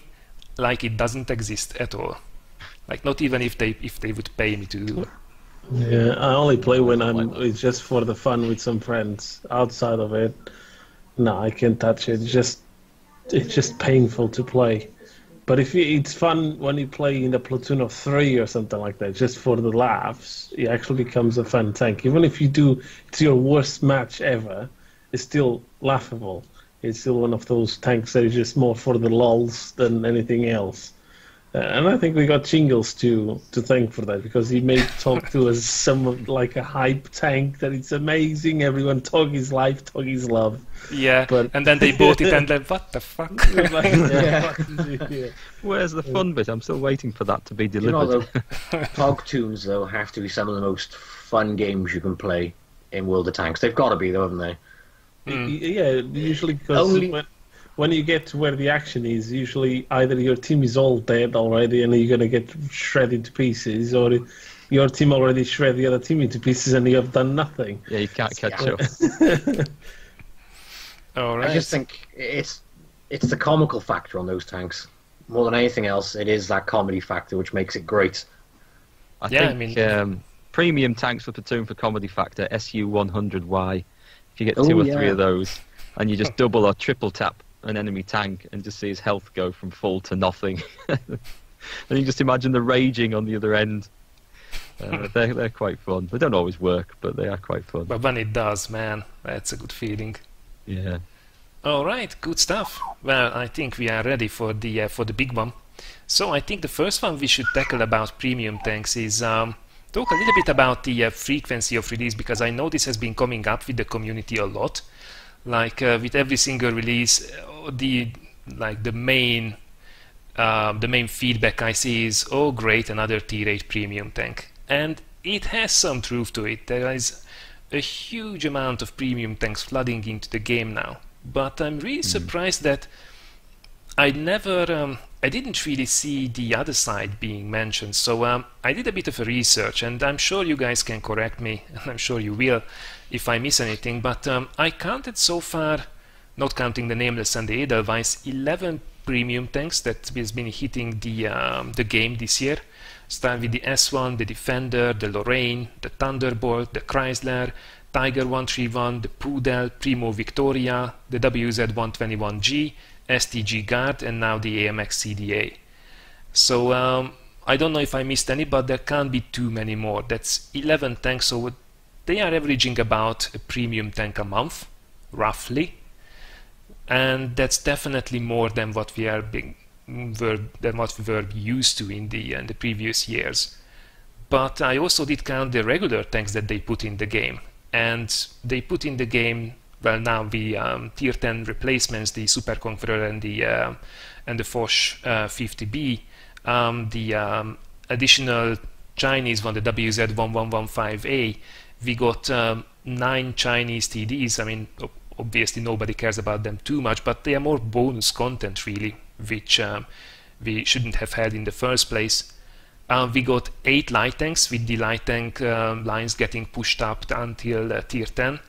like it doesn't exist at all. Like, not even if they would pay me to do. Yeah, I only play when it's just for the fun with some friends. Outside of it, no, I can't touch it. It's just painful to play. But it's fun when you play in a platoon of 3 or something like that, just for the laughs. It actually becomes a fun tank. Even if it's your worst match ever, it's still laughable. It's still one of those tanks that is just more for the lulz than anything else. And I think we got Chingles to thank for that, because he made Talk to us some like a hype tank that it's amazing. Everyone talk his life, talk his love. Yeah, but and then they bought it and then what the fuck? Where's the fun bit? I'm still waiting for that to be delivered. Pog tunes though have to be some of the most fun games you can play in World of Tanks. They've got to be though, haven't they? Yeah, usually because Only- when you get to where the action is, usually either your team is all dead already and you're going to get shredded to pieces, or your team already shred the other team into pieces and you have done nothing. Yeah, you can't catch Yeah. up. All right. I just think it's the comical factor on those tanks. More than anything else, it is that comedy factor which makes it great. I Yeah, I think premium tanks for platoon for comedy factor, SU-100Y. If you get Oh, two or yeah. three of those, and you just double or triple tap an enemy tank and just see his health go from full to nothing. And you just imagine the raging on the other end. They're quite fun. They don't always work, but they are quite fun. But when it does, man, that's a good feeling. Yeah. All right, good stuff. Well, I think we are ready for the big one. So I think the first one we should tackle about premium tanks is talk a little bit about the frequency of release, because I know this has been coming up with the community a lot. Like with every single release, the main feedback I see is, oh great, another tier 8 premium tank. And it has some truth to it. There is a huge amount of premium tanks flooding into the game now. But I'm really surprised that I didn't really see the other side being mentioned. So I did a bit of a research, and I'm sure you guys can correct me, and I'm sure you will if I miss anything. But I counted so far, not counting the Nameless and the Edelweiss, 11 premium tanks that has been hitting the game this year. Start with the S1, the Defender, the Lorraine, the Thunderbolt, the Chrysler, Tiger 131, the Poodle, Primo Victoria, the WZ121G, STG Guard, and now the AMX CDA. So I don't know if I missed any, but there can't be too many more. That's 11 tanks, so they are averaging about a premium tank a month, roughly. And that's definitely more than what we were used to in the previous years. But I also did count the regular tanks that they put in the game, and they put in the game, well, now the tier 10 replacements, the Super Conqueror and the Foch 50B, the additional Chinese one, the WZ1115A. We got 9 Chinese TDs. I mean, obviously nobody cares about them too much, but they are more bonus content really, which we shouldn't have had in the first place. We got 8 light tanks, with the light tank lines getting pushed up until tier 10.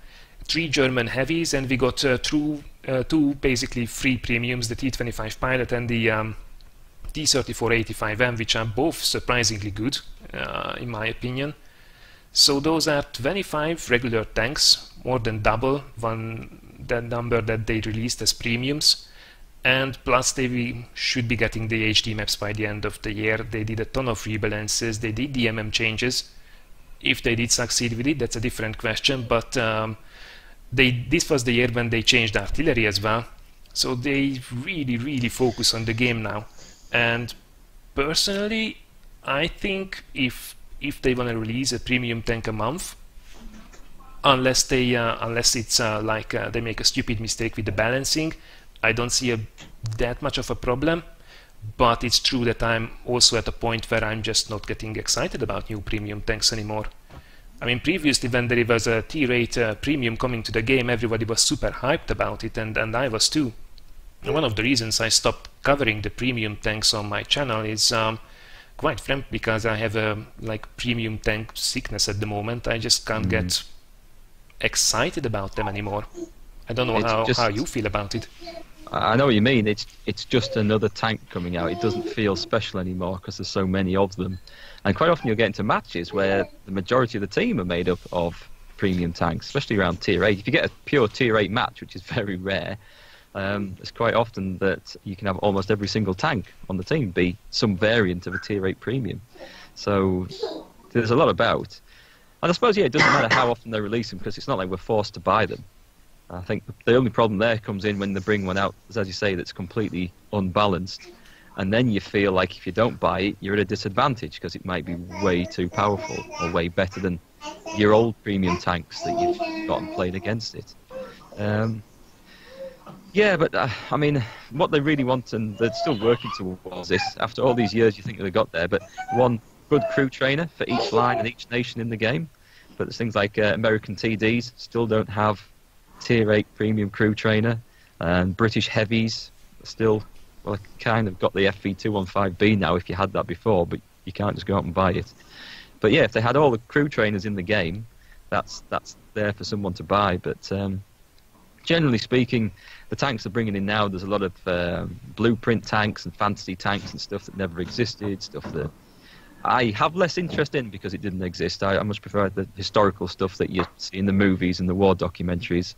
3 German heavies, and we got two basically free premiums, the T25 Pilot and the T3485M, which are both surprisingly good in my opinion. So those are 25 regular tanks, more than double that number that they released as premiums. And plus they should be getting the HD maps by the end of the year. They did a ton of rebalances, they did DMM changes. If they did succeed with it, that's a different question, but this was the year when they changed artillery as well. So they really focus on the game now. And personally, I think if they want to release a premium tank a month, unless it's they make a stupid mistake with the balancing, I don't see that much of a problem. But it's true that I'm also at a point where I'm just not getting excited about new premium tanks anymore. I mean, previously when there was a tier 8 premium coming to the game, everybody was super hyped about it, and I was too. And one of the reasons I stopped covering the premium tanks on my channel is quite frankly because I have a premium tank sickness at the moment. I just can't get excited about them anymore. I don't know how you feel about it. I know what you mean. It's just another tank coming out. It doesn't feel special anymore because there's so many of them. And quite often you'll get into matches where the majority of the team are made up of premium tanks, especially around tier 8. If you get a pure tier 8 match, which is very rare, it's quite often that you can have almost every single tank on the team be some variant of a tier 8 premium. So there's a lot about. And I suppose, it doesn't matter how often they release them because it's not like we're forced to buy them. I think the only problem there comes in when they bring one out, as you say, that's completely unbalanced. And then you feel like if you don't buy it, you're at a disadvantage because it might be way too powerful or way better than your old premium tanks that you've got and played against it. But I mean, what they really want, and they're still working towards this, after all these years you think they got there, but one good crew trainer for each line and each nation in the game. But there's things like American TDs still don't have tier 8 premium crew trainer, and British heavies still, well, kind of got the FV215B now if you had that before, but you can't just go out and buy it. But yeah, if they had all the crew trainers in the game, that's there for someone to buy. But generally speaking, the tanks they're bringing in now, there's a lot of blueprint tanks and fantasy tanks and stuff that never existed, stuff that I have less interest in because it didn't exist. I much prefer the historical stuff that you see in the movies and the war documentaries.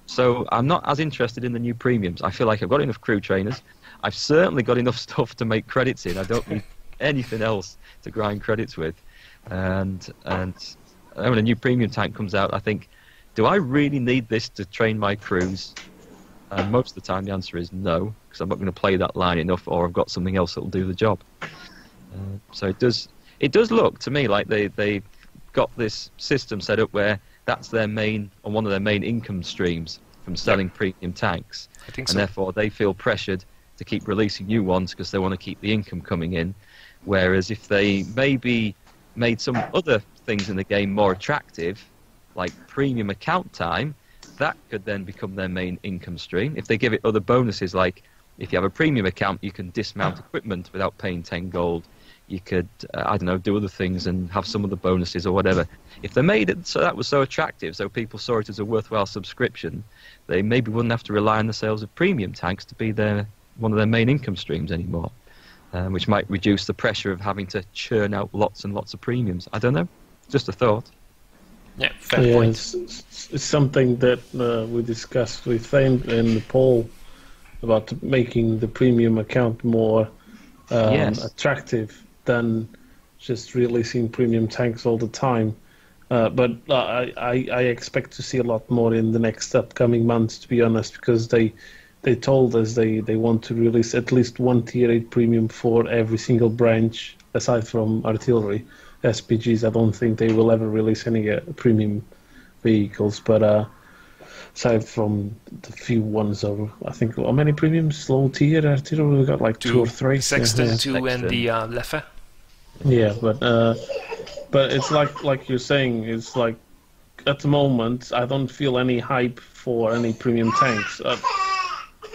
So I'm not as interested in the new premiums. I feel like I've got enough crew trainers. I've certainly got enough stuff to make credits in. I don't need anything else to grind credits with. And when a new premium tank comes out, I think, do I really need this to train my crews? And most of the time the answer is no, because I'm not going to play that line enough, or I've got something else that will do the job. So it does look to me like they've got this system set up where that's their main, or one of their main income streams from selling premium tanks. I think so. And therefore they feel pressured to keep releasing new ones because they want to keep the income coming in. Whereas if they maybe made some other things in the game more attractive, like premium account time, that could then become their main income stream. If they give it other bonuses, like if you have a premium account, you can dismount equipment without paying 10 gold. You could, I don't know, do other things and have some of the bonuses or whatever. If they made it so that was so attractive, so people saw it as a worthwhile subscription, they maybe wouldn't have to rely on the sales of premium tanks to be one of their main income streams anymore, which might reduce the pressure of having to churn out lots and lots of premiums. I don't know. Just a thought. Yeah, fair point. It's something that we discussed with Thane in the poll about making the premium account more attractive than just releasing premium tanks all the time. But I expect to see a lot more in the next upcoming months, to be honest, because they told us they want to release at least one tier 8 premium for every single branch, aside from artillery. SPGs, I don't think they will ever release any premium vehicles, but aside from the few ones, I think, how many premiums low tier artillery? We got like two or three. Sexton, two, and the Leffe. Yeah, but it's like you're saying, it's like at the moment I don't feel any hype for any premium tanks.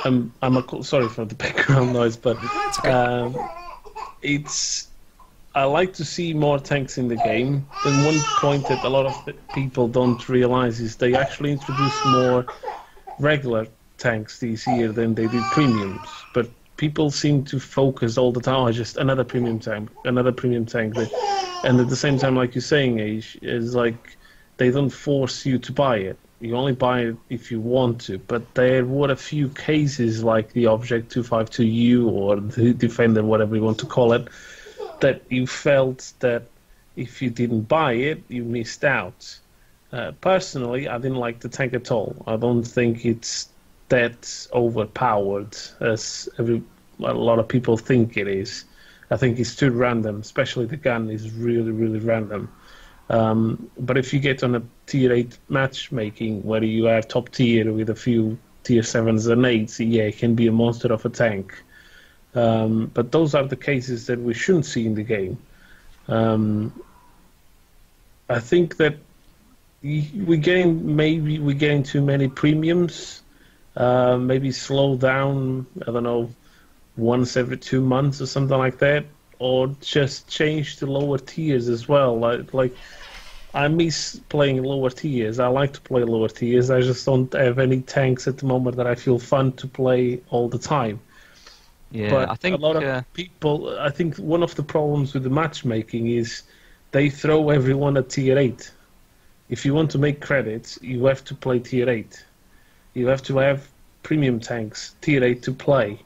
Sorry for the background noise, but I like to see more tanks in the game. And one point that a lot of people don't realize is they actually introduced more regular tanks this year than they did premiums. But people seem to focus all the time on just another premium tank. And at the same time, like you're saying, Age, is like they don't force you to buy it. You only buy it if you want to. But there were a few cases like the Object 252U or the Defender, whatever you want to call it, that you felt that if you didn't buy it, you missed out. Personally, I didn't like the tank at all. I don't think it's that overpowered as a lot of people think it is. I think it's too random, especially the gun is really, really random. But if you get on a tier 8 matchmaking where you have top tier with a few tier 7s and 8s, yeah, it can be a monster of a tank. But those are the cases that we shouldn't see in the game. I think that we're getting too many premiums. Maybe slow down, I don't know, once every 2 months or something like that, or just change to lower tiers as well. Like I miss playing lower tiers. I like to play lower tiers. I just don't have any tanks at the moment that I feel fun to play all the time. Yeah, but I think a lot of people. I think one of the problems with the matchmaking is they throw everyone at tier 8. If you want to make credits, you have to play tier 8. You have to have premium tanks tier 8 to play.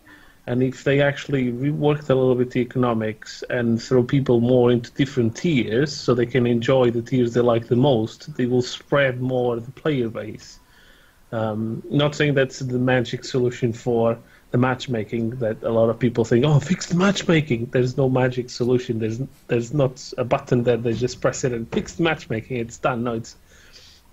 And if they actually reworked a little bit the economics and throw people more into different tiers so they can enjoy the tiers they like the most, they will spread more the player base. Not saying that's the magic solution for the matchmaking that a lot of people think, oh, fix the matchmaking. There's no magic solution. There's not a button that they just press it and fix the matchmaking. It's done. No, it's.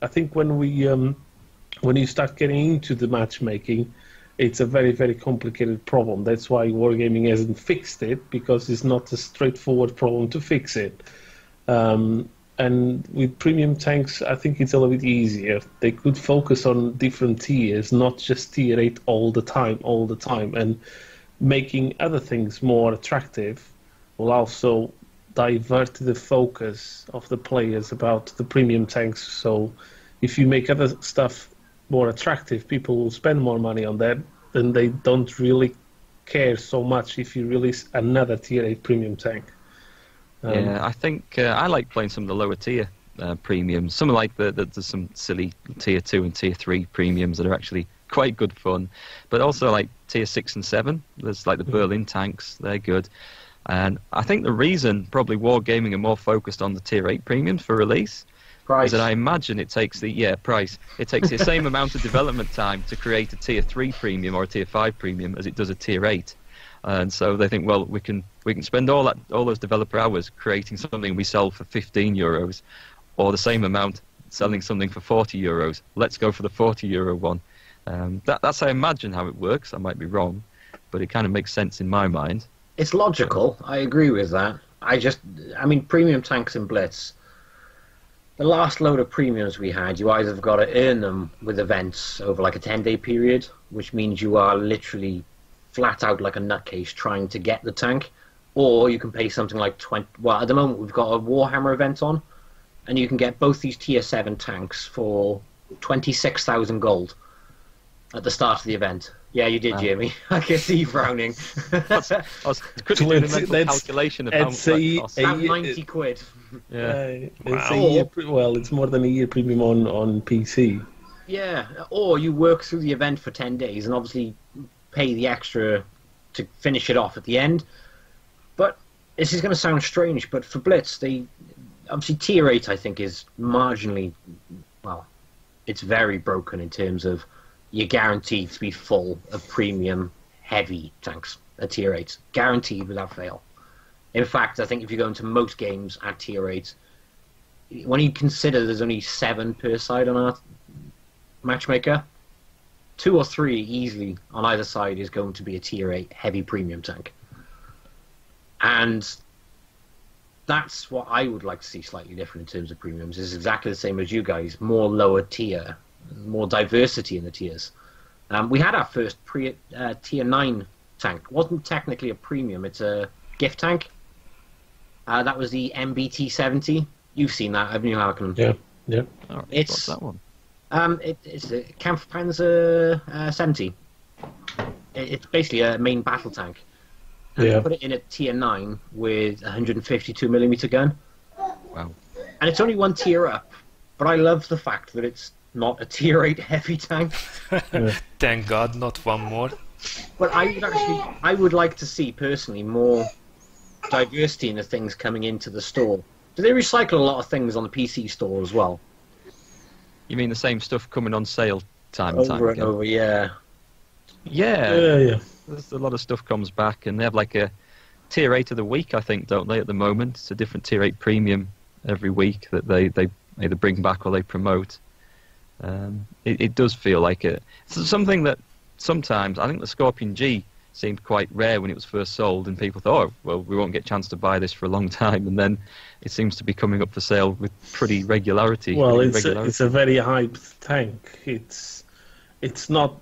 I think when you start getting into the matchmaking, it's a very, very complicated problem. That's why Wargaming hasn't fixed it, because it's not a straightforward problem to fix it. And with premium tanks, I think it's a little bit easier. They could focus on different tiers, not just tier 8 all the time. And making other things more attractive will also divert the focus of the players about the premium tanks. So if you make other stuff more attractive, people will spend more money on that, and they don't really care so much if you release another tier 8 premium tank. Yeah, I think I like playing some of the lower tier premiums. Some like there's some silly tier 2 and tier 3 premiums that are actually quite good fun, but also like tier 6 and 7. There's like the Berlin tanks, they're good. And I think the reason probably Wargaming are more focused on the tier 8 premiums for release is that I imagine it takes price. It takes the same amount of development time to create a tier 3 premium or a tier 5 premium as it does a tier 8. And so they think, well, we can spend all those developer hours creating something we sell for €15, or the same amount selling something for €40. Let's go for the €40 one. That's I imagine how it works. I might be wrong, but it kind of makes sense in my mind. It's logical. I agree with that. I mean, premium tanks in Blitz. The last load of premiums we had, you either have got to earn them with events over like a 10-day period, which means you are literally flat out like a nutcase trying to get the tank, or you can pay something like 20. Well, at the moment we've got a Warhammer event on, and you can get both these tier 7 tanks for 26,000 gold at the start of the event. Yeah, you did, Jamie. I can see you frowning. I was quickly doing a mental calculation of how much that costs. About 90 quid. Yeah. It's more than a year premium on PC. Yeah, or you work through the event for 10 days and obviously pay the extra to finish it off at the end. But this is going to sound strange, but for Blitz, obviously tier 8 I think is marginally, well, it's very broken in terms of you're guaranteed to be full of premium heavy tanks at tier 8, guaranteed without fail. In fact, I think if you go into most games at tier 8, when you consider there's only 7 per side on our matchmaker, 2 or 3 easily on either side is going to be a tier 8 heavy premium tank. And that's what I would like to see slightly different in terms of premiums. It's exactly the same as you guys, more lower tier, more diversity in the tiers. We had our first tier 9 tank. It wasn't technically a premium, it's a gift tank. That was the MBT-70. You've seen that, haven't you, Harkonnen? Yeah. Oh, what's that one? It's a Kampfpanzer 70. It's basically a main battle tank. And they put it in a tier 9 with a 152mm gun. Wow. And it's only 1 tier up, but I love the fact that it's not a tier 8 heavy tank. Thank God, not one more. But I would like to see, personally, more diversity in the things coming into the store. Do they recycle a lot of things on the PC store as well? You mean the same stuff coming on sale time and time over again? and over, yeah. Yeah. There's a lot of stuff comes back, and they have like a tier 8 of the week, I think, don't they, at the moment? It's a different tier 8 premium every week that they either bring back or they promote. It does feel like it's something that sometimes, I think the Scorpion G seemed quite rare when it was first sold, and people thought, oh, well, we won't get a chance to buy this for a long time, and then it seems to be coming up for sale with pretty regularity. Well, it's a very hyped tank. It's not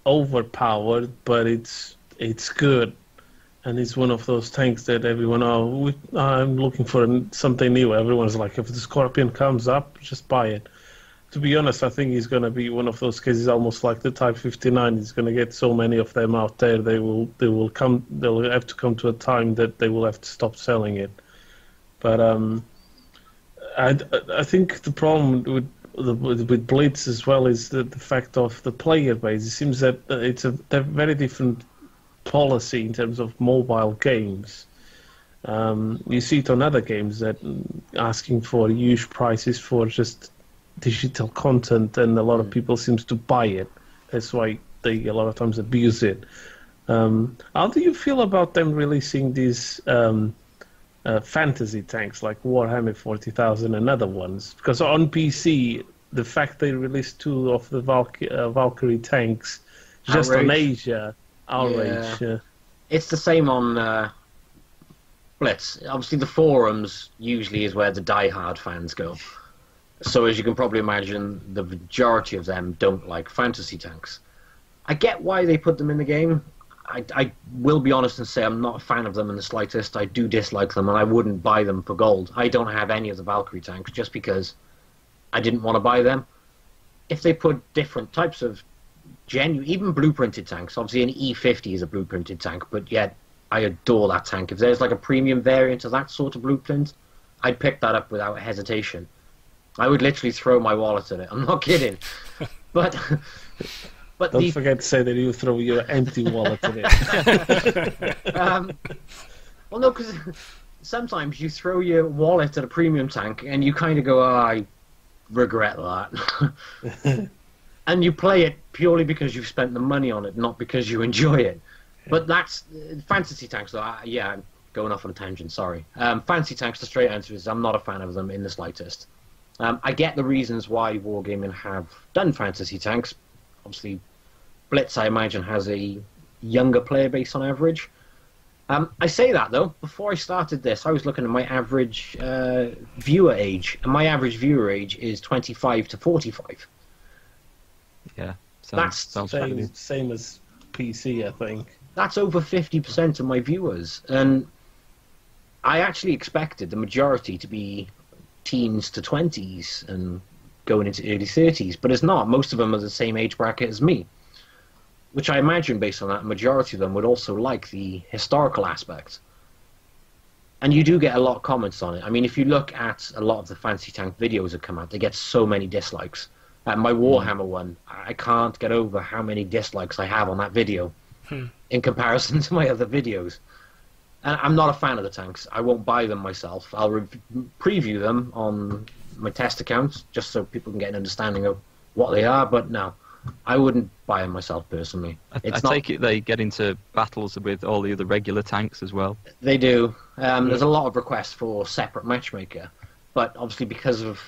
overpowered, but it's good, and it's one of those tanks that everyone, I'm looking for something new. Everyone's like, if the Scorpion comes up, just buy it. To be honest, I think he's going to be one of those cases, almost like the Type 59. He's going to get so many of them out there. They'll have to come to a time that they will have to stop selling it. But I think the problem with Blitz as well is the fact of the player base. It seems that it's a very different policy in terms of mobile games. You see it on other games that asking for huge prices for just digital content, and a lot of people seems to buy it. That's why they a lot of times abuse it. How do you feel about them releasing these fantasy tanks like Warhammer 40,000 and other ones? Because on PC, the fact they released 2 of the Valkyrie tanks just on Asia, outrage. Yeah. It's the same on Blitz. Obviously, the forums usually is where the die-hard fans go. So as you can probably imagine, the majority of them don't like fantasy tanks. I get why they put them in the game. I will be honest and say I'm not a fan of them in the slightest. I do dislike them, and I wouldn't buy them for gold. I don't have any of the Valkyrie tanks just because I didn't want to buy them. If they put different types of genuine, even blueprinted tanks, obviously an E50 is a blueprinted tank, but yet I adore that tank. If there's like a premium variant of that sort of blueprint, I'd pick that up without hesitation. I would literally throw my wallet at it. I'm not kidding. But don't forget to say that you throw your empty wallet at it. Well, no, because sometimes you throw your wallet at a premium tank and you kind of go, oh, I regret that. And you play it purely because you've spent the money on it, not because you enjoy it. But that's fantasy tanks, though. Yeah, I'm going off on a tangent, sorry. Fantasy tanks, the straight answer is I'm not a fan of them in the slightest. I get the reasons why Wargaming have done fantasy tanks. Obviously, Blitz, I imagine, has a younger player base on average. I say that, though. Before I started this, I was looking at my average viewer age, and my average viewer age is 25 to 45. Yeah, sounds same as PC, I think. That's over 50% of my viewers, and I actually expected the majority to be teens to 20s and going into early 30s, but it's not. Most of them are the same age bracket as me, which I imagine, based on that, a majority of them would also like the historical aspect. And you do get a lot of comments on it. I mean, if you look at a lot of the fantasy tank videos that come out, they get so many dislikes. My Warhammer one, I can't get over how many dislikes I have on that video in comparison to my other videos. And I'm not a fan of the tanks. I won't buy them myself. I'll preview them on my test accounts just so people can get an understanding of what they are, but no, I wouldn't buy them myself personally. I take it they get into battles with all the other regular tanks as well. They do. There's a lot of requests for separate matchmaker, but obviously because of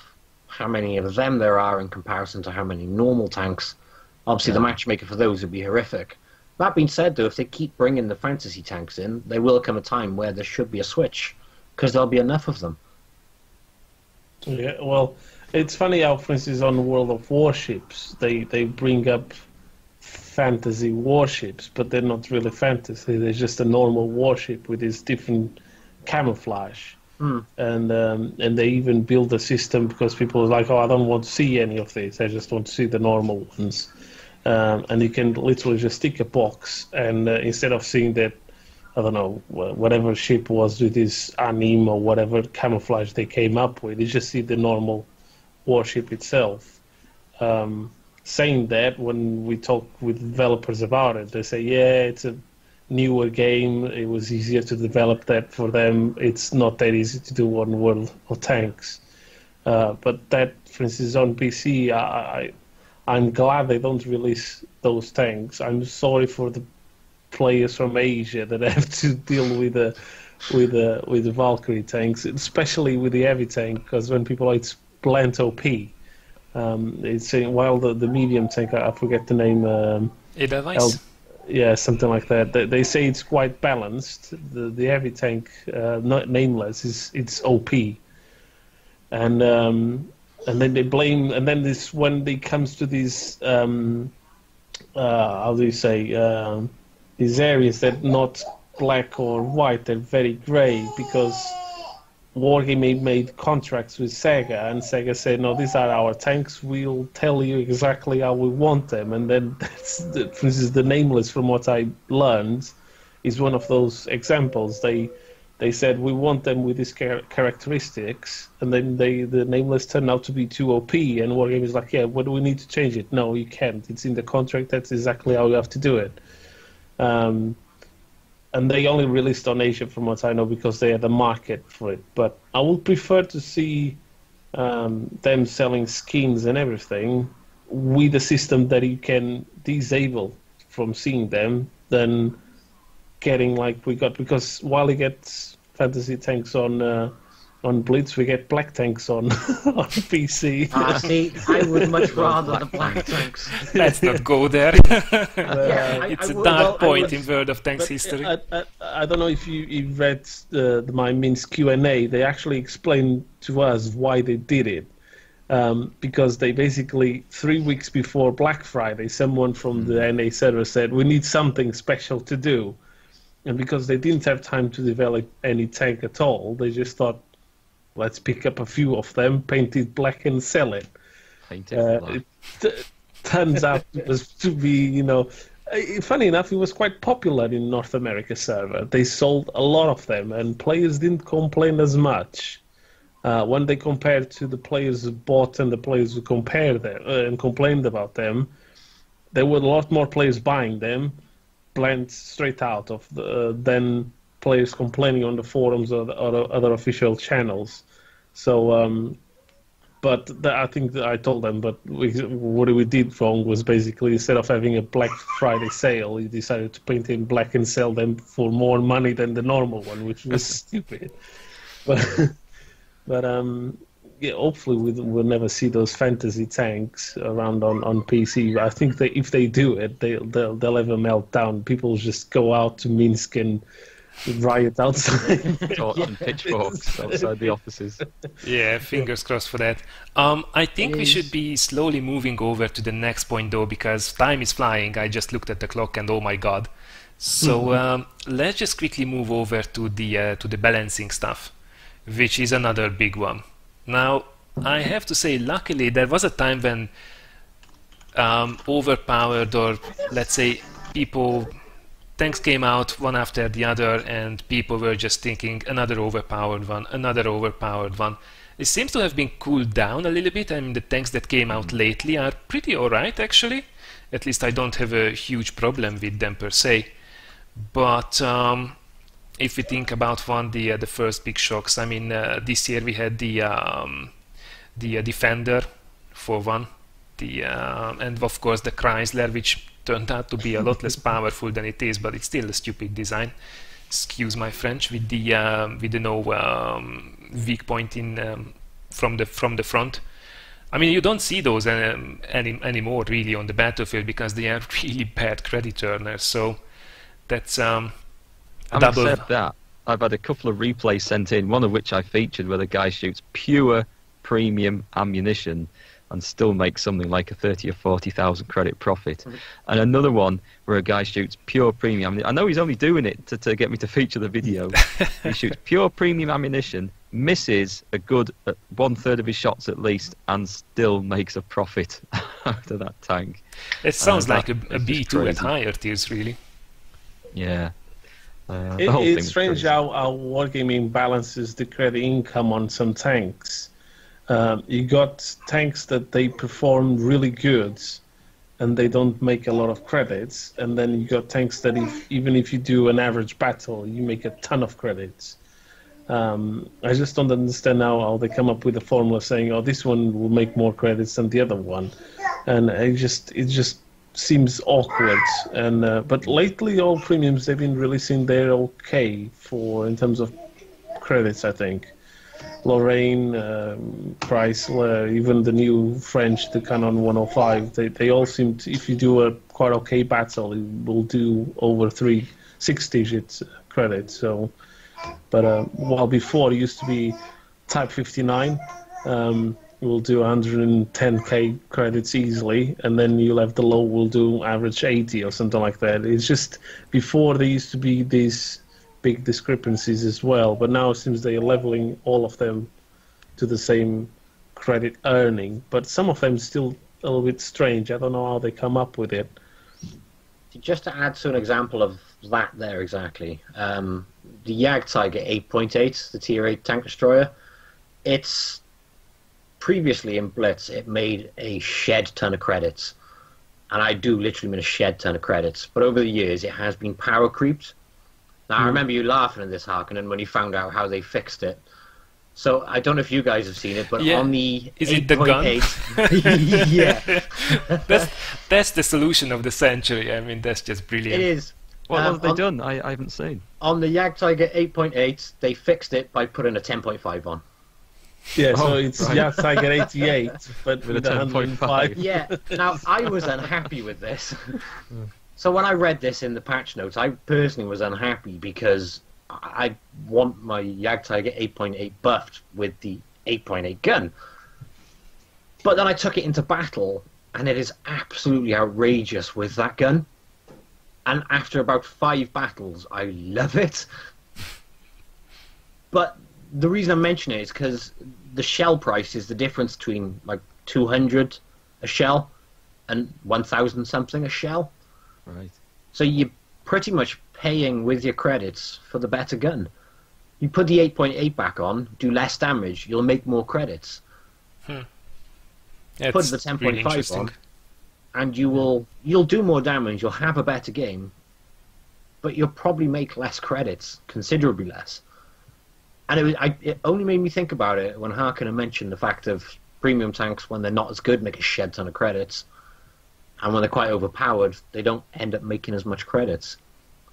how many of them there are in comparison to how many normal tanks, obviously the matchmaker for those would be horrific. That being said, though, if they keep bringing the fantasy tanks in, there will come a time where there should be a switch, because there'll be enough of them. Yeah, well, it's funny how, for instance, on World of Warships, they bring up fantasy warships, but they're not really fantasy. They're just a normal warship with this different camouflage. And they even build a system because people are like, oh, I don't want to see any of this. I just want to see the normal ones. And you can literally just stick a box, and instead of seeing that, I don't know, whatever ship was with this anime or whatever camouflage they came up with, you just see the normal warship itself. Saying that, when we talk with developers about it, they say, yeah, it's a newer game, it was easier to develop that for them, it's not that easy to do on World of Tanks. But that, for instance, on PC, I'm glad they don't release those tanks. I'm sorry for the players from Asia that have to deal with the Valkyrie tanks, especially with the heavy tank, because when people are like, it's blunt OP. It's saying, while the medium tank, I forget the name. Yeah, something like that. They say it's quite balanced. The heavy tank, not nameless, it's OP. And then they blame, and then this when it comes to these, how do you say, these areas that not black or white, they're very grey, because Wargaming made contracts with Sega, and Sega said, no, these are our tanks, we'll tell you exactly how we want them. And then, for instance, the Nameless, from what I learned, is one of those examples. They said, we want them with these characteristics, and then the Nameless turned out to be too OP, and Wargaming is like, yeah, what do we need to change it? No, you can't. It's in the contract. That's exactly how you have to do it. And they only released on Asia, from what I know, because they had a market for it. But I would prefer to see them selling skins and everything with a system that you can disable from seeing them than getting like we got, because while he gets fantasy tanks on on Blitz we get black tanks on on PC. See, I would much rather the black tanks. Let's not go there. It's a dark point in World of Tanks history. I don't know if you read my Min's Q&A. They actually explained to us why they did it. Because they basically, 3 weeks before Black Friday, someone from the NA server said, we need something special to do. And because they didn't have time to develop any tank at all, they just thought, let's pick up a few of them, paint it black and sell it. It turns out to be, funny enough, it was quite popular in North America server. They sold a lot of them, and players didn't complain as much. When they compared to the players who bought and the players who compared them and complained about them, there were a lot more players buying them, blend straight out of than players complaining on the forums or other official channels. So, I think that I told them, but what we did wrong was basically, instead of having a Black Friday sale, we decided to paint in black and sell them for more money than the normal one, which was stupid. But yeah, hopefully we'll never see those fantasy tanks around on PC. I think that if they do it, they'll have a meltdown. People just go out to Minsk and riot outside. Torch and pitchforks outside the offices. Yeah, fingers crossed for that. I think we should be slowly moving over to the next point though, because time is flying. I just looked at the clock and oh my god. So let's just quickly move over to the balancing stuff, which is another big one. Now, I have to say, luckily, there was a time when overpowered, or let's say tanks came out one after the other, and people were just thinking another overpowered one, another overpowered one. It seems to have been cooled down a little bit. I mean, the tanks that came out lately are pretty alright, actually. At least I don't have a huge problem with them per se. But if we think about the first big shocks, I mean, this year we had the Defender for one, and of course the Chrysler, which turned out to be a lot less powerful than it is, but it's still a stupid design. Excuse my French, with the no weak point in from the front. I mean, you don't see those anymore really on the battlefield because they are really bad credit earners. So that's Having said that, I've had a couple of replays sent in, one of which I featured where the guy shoots pure premium ammunition and still makes something like a 30 or 40,000 credit profit. And another one where a guy shoots pure premium ammunition. I know he's only doing it to get me to feature the video. He shoots pure premium ammunition, misses a good 1/3 of his shots at least, and still makes a profit out of that tank. It sounds like a B2 at higher tiers, really. Yeah. It's strange how Wargaming balances the credit income on some tanks. You got tanks that they perform really good and they don't make a lot of credits, and then you got tanks that even if you do an average battle, you make a ton of credits. I just don't understand now how they come up with a formula saying, oh, this one will make more credits than the other one. And it just seems awkward. And but lately all premiums, they've been releasing their okay in terms of credits, I think. Lorraine, Chrysler, even the new French, the Canon 105, they all seem to, if you do a quite okay battle, it will do over 6-digit credits. So, but while before it used to be Type 59, will do 110k credits easily, and then you'll have the low will do average 80 or something like that. It's just before there used to be these big discrepancies as well, but now it seems they are leveling all of them to the same credit earning, but some of them still a little bit strange. I don't know how they come up with it. Just to add to an example of that there exactly, the Jagdtiger 8.8, the Tier 8 tank destroyer, it's previously in Blitz, it made a shed ton of credits, and I do literally mean a shed ton of credits, but over the years it has been power creeped. Now, I remember you laughing at this, Harkonnen, when you found out how they fixed it. So, I don't know if you guys have seen it, but on the 8.8... Yeah. That's the solution of the century. I mean, that's just brilliant. It is. What have they done? I haven't seen. On the Jagdtiger 8.8, they fixed it by putting a 10.5 on. Yeah, so Oh, it's right. Jagd Tiger 88, but With with a 105. 10.5. Yeah. Now I was unhappy with this. So when I read this in the patch notes, I personally was unhappy because I want my Jagd Tiger 8.8 buffed with the 8.8 gun. But then I took it into battle, and it is absolutely outrageous with that gun. And after about 5 battles, I love it. But the reason I mention it is because the shell price is the difference between like 200 a shell and 1,000 something a shell. Right. So you're pretty much paying with your credits for the better gun. You put the 8.8 back on, do less damage, you'll make more credits. Yeah, Put it's the 10.5 really interesting. on, and you'll do more damage, you'll have a better game, but you'll probably make less credits, considerably less. And it only made me think about it when Harkonnen mentioned the fact of premium tanks, when they're not as good, make a shed ton of credits. And when they're quite overpowered, they don't end up making as much credits.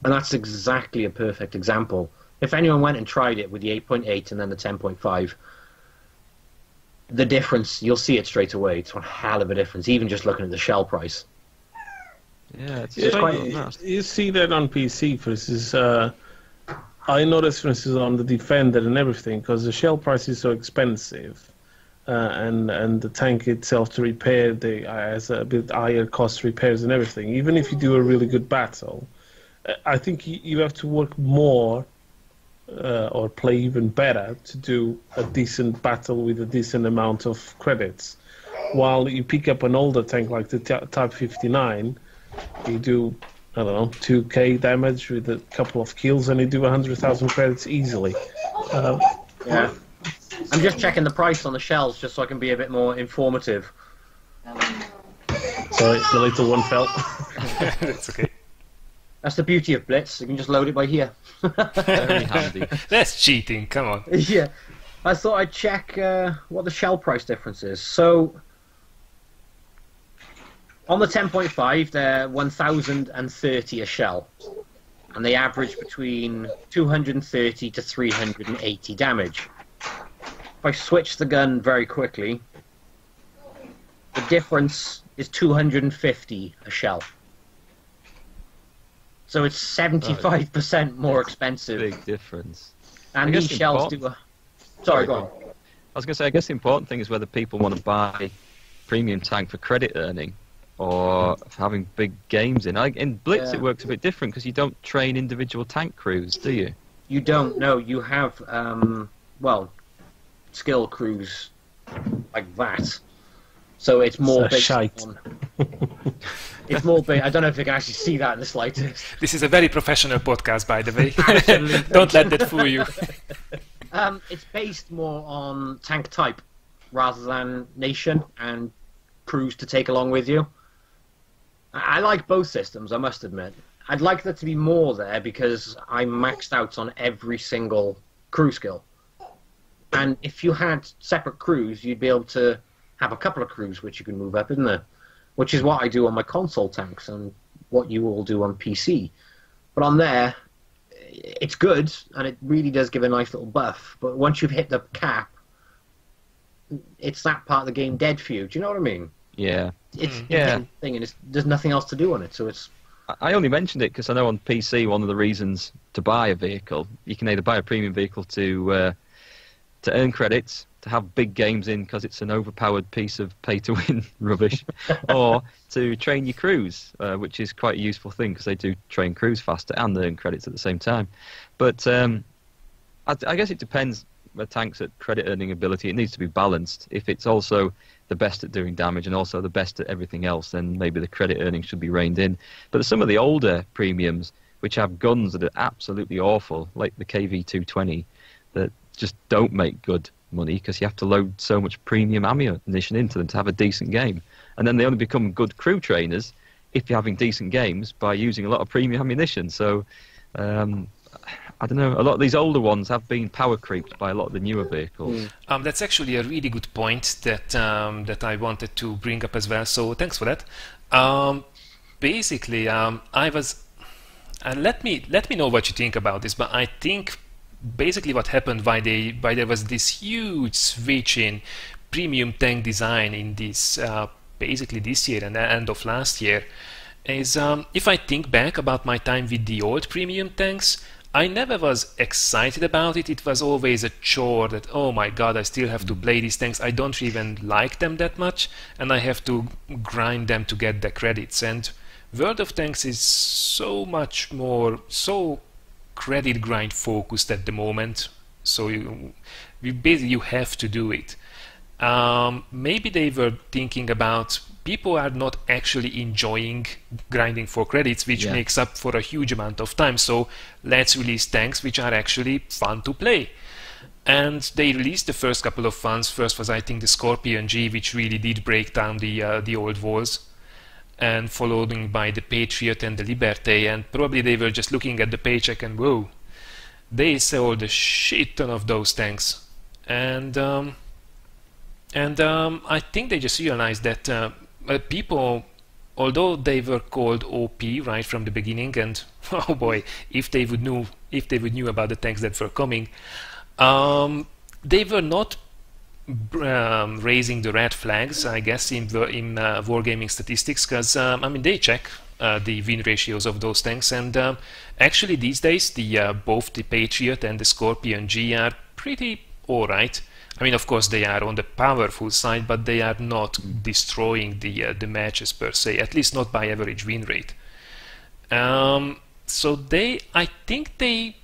And that's exactly a perfect example. If anyone went and tried it with the 8.8 and then the 10.5, the difference, you'll see it straight away. It's one hell of a difference, even just looking at the shell price. Yeah, it's Yeah, quite you, nice. you see that on PC, for instance. I noticed, for instance, on the Defender and everything, because the shell price is so expensive, and the tank itself to repair has a bit higher cost repairs and everything. Even if you do a really good battle, I think you have to work more or play even better to do a decent battle with a decent amount of credits. While you pick up an older tank like the Type 59, you do, I don't know, 2k damage with a couple of kills and you do 100,000 credits easily. Yeah. I'm just checking the price on the shells just so I can be a bit more informative. Sorry, the little one fell. That's okay. That's the beauty of Blitz. You can just load it by here. Very handy. That's cheating. Come on. Yeah. I thought I'd check what the shell price difference is. So, on the 10.5, they're 1,030 a shell. And they average between 230 to 380 damage. If I switch the gun very quickly, the difference is 250 a shell. So it's 75% more expensive. Big difference. And I guess these the shells important- do a... Sorry, go on. I was going to say, I guess the important thing is whether people want to buy premium tank for credit earning or for having big games in. In Blitz, Yeah. it works a bit different because you don't train individual tank crews, do you? You don't know. You have, skill crews like that. So it's more It's a based shite. on... It's more based... I don't know if you can actually see that in the slightest. This is a very professional podcast, by the way. Absolutely. Don't let that fool you. It's based more on tank type rather than nation and crews to take along with you. I like both systems, I must admit. I'd like there to be more there because I'm maxed out on every single crew skill. And if you had separate crews, you'd be able to have a couple of crews which you can move up, isn't there? Which is what I do on my console tanks and what you all do on PC. But on there, it's good, and it really does give a nice little buff. But once you've hit the cap, it's that part of the game dead for you. Do you know what I mean? Yeah. It's Yeah. a thing, and there's nothing else to do on it. So it's I only mentioned it because I know on PC one of the reasons to buy a vehicle, you can either buy a premium vehicle to earn credits, to have big games in because it's an overpowered piece of pay-to-win rubbish, or to train your crews, which is quite a useful thing because they do train crews faster and earn credits at the same time. But I guess it depends. The tank's at credit earning ability, it needs to be balanced. If it's also the best at doing damage and also the best at everything else, then maybe the credit earning should be reined in. But some of the older premiums, which have guns that are absolutely awful, like the KV-220, that just don't make good money because you have to load so much premium ammunition into them to have a decent game. And then they only become good crew trainers if you're having decent games by using a lot of premium ammunition. So, I don't know, a lot of these older ones have been power creeped by a lot of the newer vehicles. That's actually a really good point that that I wanted to bring up as well. So thanks for that. Basically, I was. Let me know what you think about this. But I think basically what happened why there was this huge switch in premium tank design in this basically this year and the end of last year is if I think back about my time with the old premium tanks, I never was excited about it. It was always a chore that, oh my god, I still have to play these tanks. I don't even like them that much, and I have to grind them to get the credits. And World of Tanks is so much more, so credit grind focused at the moment. So you have to do it. Maybe they were thinking about people are not actually enjoying grinding for credits, which makes up for a huge amount of time. So let's release tanks which are actually fun to play. And they released the first couple of ones. First was, I think, the Scorpion G, which really did break down the old walls, and followed by the Patriot and the Liberté. And probably they were just looking at the paycheck and whoa, they sold a shit ton of those tanks. And I think they just realized that people, although they were called OP right from the beginning, and oh boy, if they would knew about the tanks that were coming, they were not raising the red flags, I guess, in Wargaming statistics, because I mean they check the win ratios of those tanks, and actually these days both the Patriot and the Scorpion G are pretty alright. I mean, of course, they are on the powerful side, but they are not destroying the matches per se, at least not by average win rate. So I think they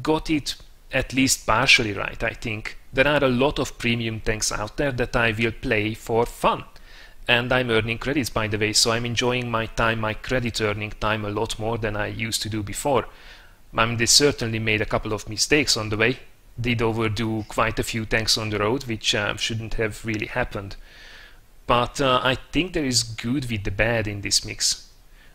got it at least partially right. I think there are a lot of premium tanks out there that I will play for fun, and I'm earning credits, by the way, so I'm enjoying my time, my credit earning time, a lot more than I used to do before. I mean, they certainly made a couple of mistakes on the way. Did overdo quite a few tanks on the road, which shouldn't have really happened. But I think there is good with the bad in this mix.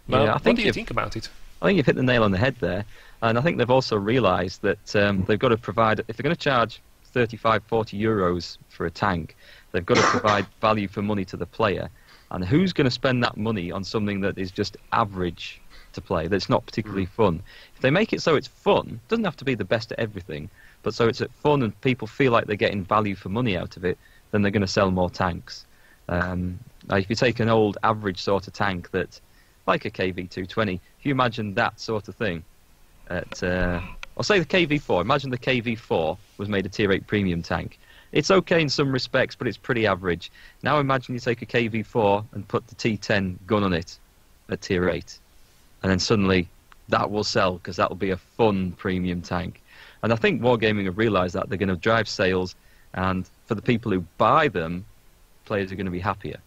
Yeah, what do you think about it? I think you've hit the nail on the head there. And I think they've also realised that they've got to provide, if they're going to charge 35, 40 euros for a tank, they've got to provide value for money to the player. And who's going to spend that money on something that is just average to play, that's not particularly fun? If they make it so it's fun, it doesn't have to be the best at everything, but so it's fun and people feel like they're getting value for money out of it, then they're going to sell more tanks. If you take an old average sort of tank that, like a KV-220, if you imagine that sort of thing, I'll say the KV-4, imagine the KV-4 was made a tier 8 premium tank. It's okay in some respects, but it's pretty average. Now imagine you take a KV-4 and put the T10 gun on it at tier 8, and then suddenly that will sell because that will be a fun premium tank. And I think Wargaming have realised that they're going to drive sales, and for the people who buy them, players are going to be happier.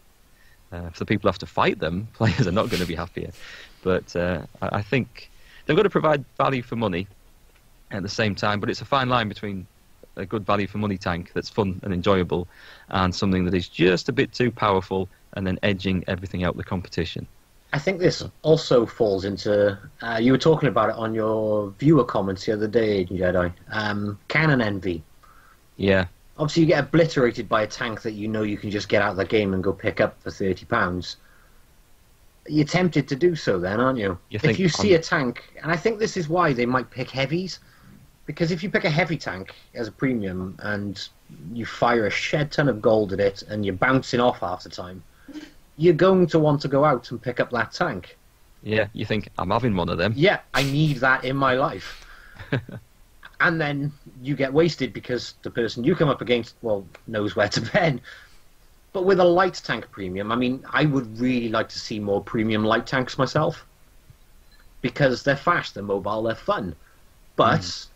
For the people who have to fight them, players are not going to be happier. But I think they've got to provide value for money at the same time, but it's a fine line between a good value for money tank that's fun and enjoyable and something that is just a bit too powerful and then edging everything out the competition. I think this also falls into, you were talking about it on your viewer comments the other day, AgingJedi, cannon envy. Yeah. Obviously you get obliterated by a tank that you know you can just get out of the game and go pick up for £30. You're tempted to do so then, aren't you? If you see a tank, and I think this is why they might pick heavies, because if you pick a heavy tank as a premium and you fire a shed ton of gold at it and you're bouncing off half the time, you're going to want to go out and pick up that tank. Yeah, you think, I'm having one of them. Yeah, I need that in my life. And then you get wasted because the person you come up against, well, knows where to pen. But with a light tank premium, I mean, I would really like to see more premium light tanks myself. Because they're fast, they're mobile, they're fun. But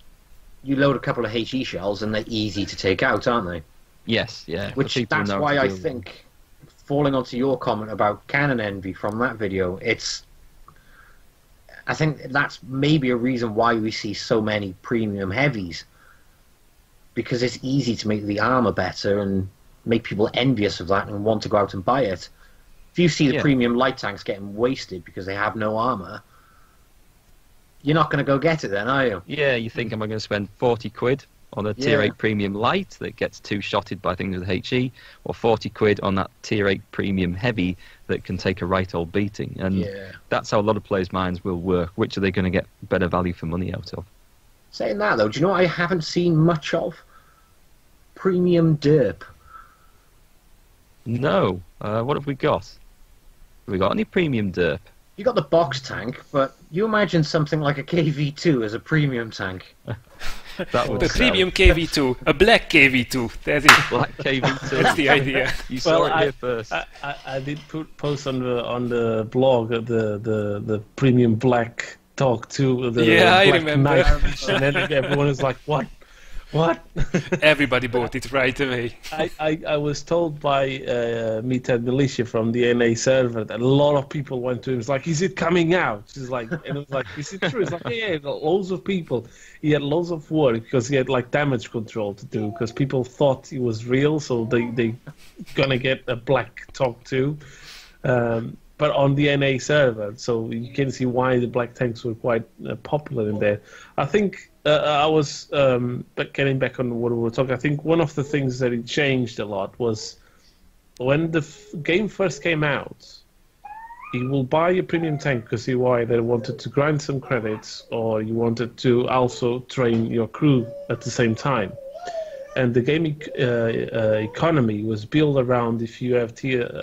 you load a couple of HE shells and they're easy to take out, aren't they? Yes, yeah. Which that's why I think, falling onto your comment about cannon envy from that video, I think that's maybe a reason why we see so many premium heavies, because it's easy to make the armor better and make people envious of that and want to go out and buy it. If you see the premium light tanks getting wasted because they have no armor, you're not going to go get it then, are you? Yeah, you think, am I going to spend 40 quid on a tier 8 premium light that gets two-shotted by things with HE, or 40 quid on that tier 8 premium heavy that can take a right old beating? And that's how a lot of players' minds will work. Which are they going to get better value for money out of? Saying that though, do you know what I haven't seen much of? Premium derp. No. What have we got? Have we got any premium derp? You got the box tank, but you imagine something like a KV2 as a premium tank. That would The sell. premium KV2, a black KV2 . That is, Black KV2. that's the idea. You saw Well, it here first. I did post on the blog the premium black talk to the Yeah, I black remember. knife, and then everyone was like, "What? What?" Everybody bought it right away. I was told by Meathead Militia from the NA server that a lot of people went to him. It's like, "Is it coming out?" She's like, and it was like, "Is it true?" It's like, "Yeah, loads of people." He had loads of work because he had like damage control to do because people thought it was real, so they gonna get a black talk too. But on the NA server, so you can see why the black tanks were quite popular in there. I think I was but getting back on what we were talking. I think one of the things that it changed a lot was when the game first came out. You will buy a premium tank because you either wanted to grind some credits or you wanted to also train your crew at the same time. And the game economy was built around if you have